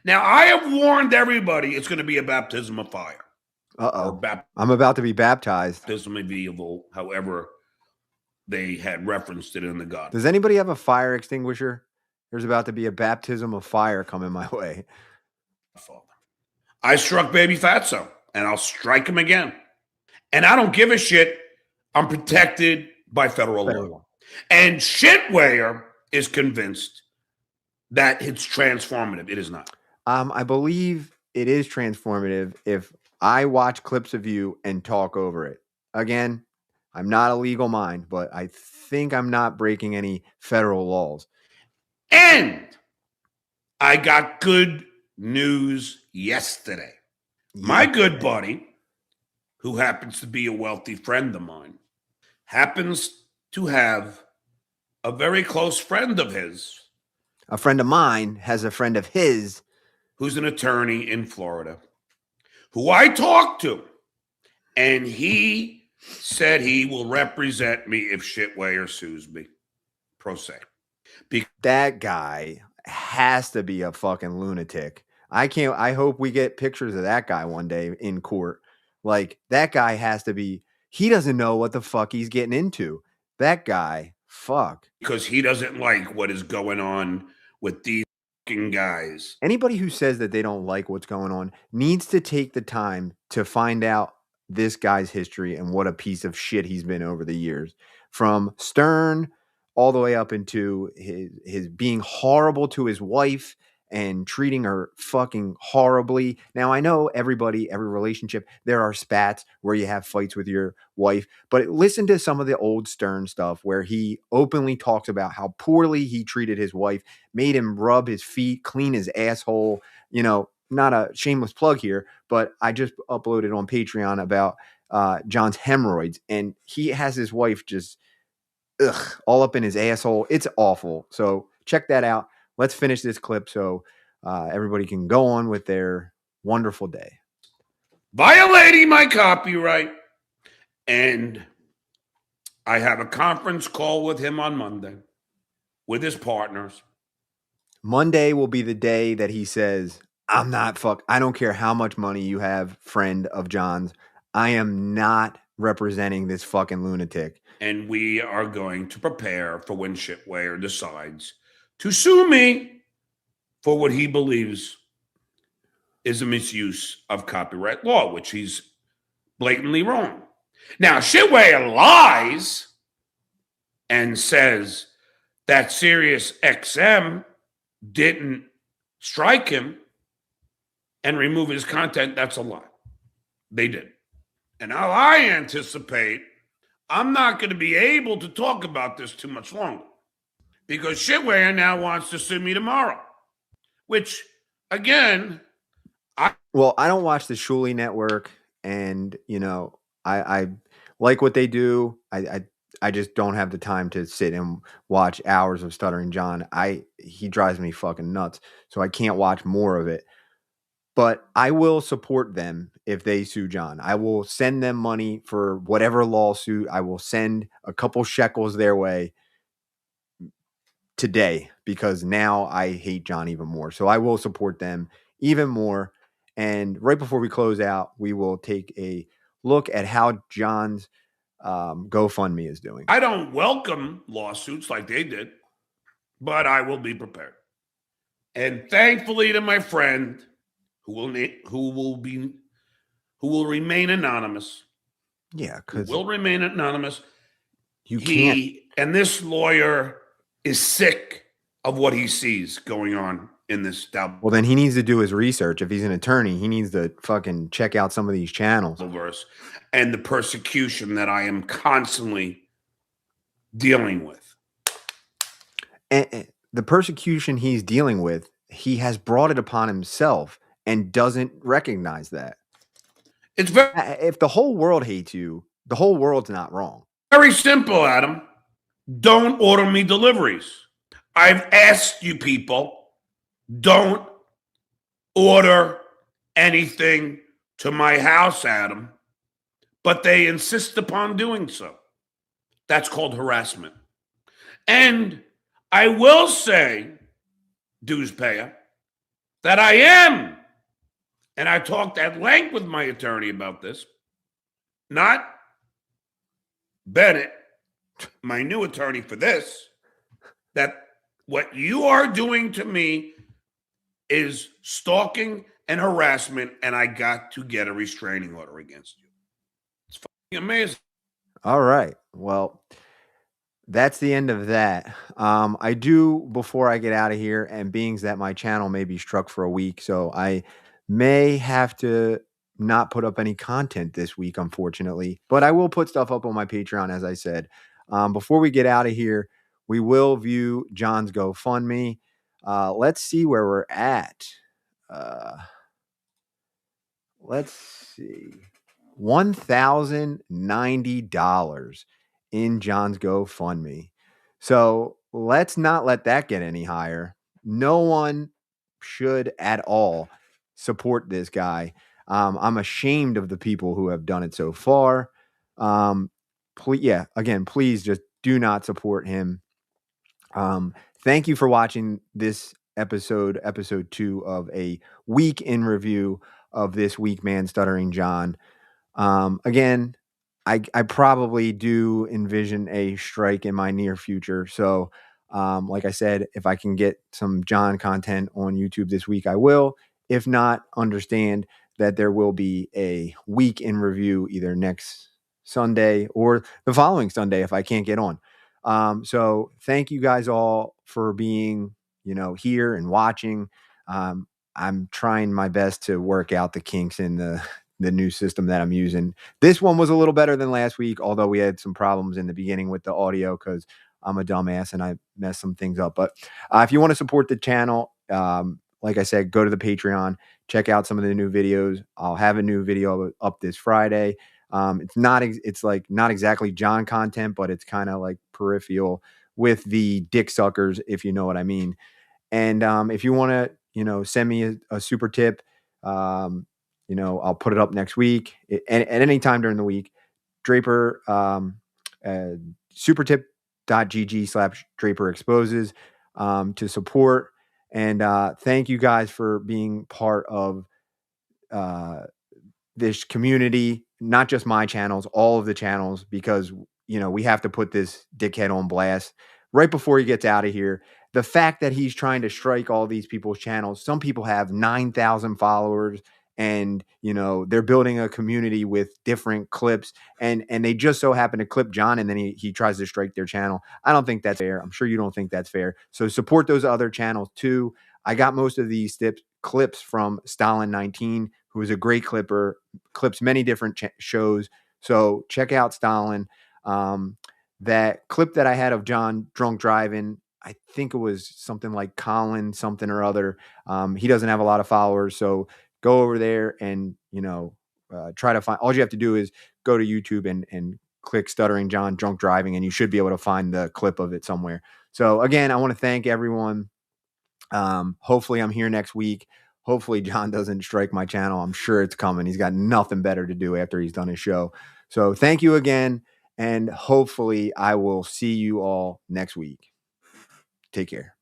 Now, I have warned everybody it's going to be a baptism of fire. Uh-oh. I'm about to be baptized. Baptism of evil, however they had referenced it in the God. Does anybody have a fire extinguisher? There's about to be a baptism of fire coming my way. I struck Baby Fatso, and I'll strike him again. And I don't give a shit. I'm protected by federal law. And Shitware is convinced that it's transformative. It is not. I believe it is transformative if I watch clips of you and talk over it. Again, I'm not a legal mind, but I think I'm not breaking any federal laws. And I got good news yesterday. My good buddy, who happens to be a wealthy friend of mine, happens to have a very close friend of his. A friend of mine has a friend of his who's an attorney in Florida, who I talked to, and he said he will represent me if Shitware sues me. Pro se. That guy has to be a fucking lunatic. I hope we get pictures of that guy one day in court. Like, that guy has to be, he doesn't know what the fuck he's getting into. That guy, fuck. Because he doesn't like what is going on with these fucking guys. Anybody who says that they don't like what's going on needs to take the time to find out this guy's history and what a piece of shit he's been over the years. From Stern all the way up into his being horrible to his wife and treating her fucking horribly. Now, I know every relationship, there are spats where you have fights with your wife, but listen to some of the old Stern stuff where he openly talks about how poorly he treated his wife, made him rub his feet, clean his asshole. You know, not a shameless plug here, but I just uploaded on Patreon about John's hemorrhoids, and he has his wife just all up in his asshole. It's awful. So check that out. Let's finish this clip so everybody can go on with their wonderful day. Violating my copyright. And I have a conference call with him on Monday with his partners. Monday will be the day that he says, I don't care how much money you have, friend of John's. I am not representing this fucking lunatic. And we are going to prepare for when Shitware decides to sue me for what he believes is a misuse of copyright law, which he's blatantly wrong. Now, Shitware lies and says that Sirius XM didn't strike him and remove his content. That's a lie. They did. And now I anticipate I'm not going to be able to talk about this too much longer because Shitware now wants to sue me tomorrow, which, again, I don't watch the Shuley Network, and, you know, I like what they do. I just don't have the time to sit and watch hours of Stuttering John. He drives me fucking nuts, so I can't watch more of it. But I will support them if they sue John. I will send them money for whatever lawsuit. I will send a couple shekels their way today because now I hate John even more. So I will support them even more. And right before we close out, we will take a look at how John's GoFundMe is doing. I don't welcome lawsuits like they did. but I will be prepared. And thankfully to my friend who will remain anonymous. Yeah, Who because will remain anonymous. you can't. And this lawyer is sick of what he sees going on in this double. Well, then he needs to do his research. If he's an attorney, he needs to fucking check out some of these channels. Dabbleverse and the persecution that I am constantly dealing with. And the persecution he's dealing with, he has brought it upon himself and doesn't recognize that. It's very, If the whole world hates you, the whole world's not wrong. very simple, Adam. Don't order me deliveries. I've asked you people, don't order anything to my house, Adam, but they insist upon doing so. That's called harassment. And I will say, dues payer, that I am, and I talked at length with my attorney about this, not Bennett, my new attorney for this, that what you are doing to me is stalking and harassment, and I got to get a restraining order against you. It's fucking amazing. All right. Well, that's the end of that. I do, before I get out of here, and being that my channel may be struck for a week, so I may have to not put up any content this week, unfortunately, but I will put stuff up on my Patreon, as I said. Before we get out of here, we will view John's GoFundMe. Let's see where we're at. Let's see. $1,090 in John's GoFundMe. So let's not let that get any higher. No one should at all support this guy. I'm ashamed of the people who have done it so far. Please just do not support him. Thank you for watching this episode 2 of a week in review of This Week Man Stuttering John. Again, I probably do envision a strike in my near future. So, like I said, if I can get some John content on YouTube this week, I will. If not, understand that there will be a week in review either next Sunday or the following Sunday if I can't get on. So thank you guys all for being, here and watching. I'm trying my best to work out the kinks in the new system that I'm using. This one was a little better than last week, although we had some problems in the beginning with the audio because I'm a dumbass and I messed some things up. But if you want to support the channel, like I said, go to the Patreon, check out some of the new videos. I'll have a new video up this Friday. It's not exactly John content, but it's kind of like peripheral with the dick suckers, if you know what I mean. And if you want to, send me a super tip, I'll put it up next week at any time during the week. Draper, supertip.gg/Draper exposes to support. And thank you guys for being part of this community, not just my channels, all of the channels, because, we have to put this dickhead on blast right before he gets out of here. The fact that he's trying to strike all these people's channels, some people have 9,000 followers and, they're building a community with different clips and they just so happen to clip John and then he tries to strike their channel. I don't think that's fair. I'm sure you don't think that's fair. So support those other channels too. I got most of these clips from Stalin19, who is a great clipper, clips many different shows. So check out Stalin. That clip that I had of John drunk driving, I think it was something like Colin something or other. He doesn't have a lot of followers, so go over there and try to find. All you have to do is go to YouTube and click Stuttering John drunk driving, and you should be able to find the clip of it somewhere. So again, I want to thank everyone. Hopefully I'm here next week. Hopefully John doesn't strike my channel. I'm sure it's coming. He's got nothing better to do after he's done his show. So thank you again. And hopefully I will see you all next week. Take care.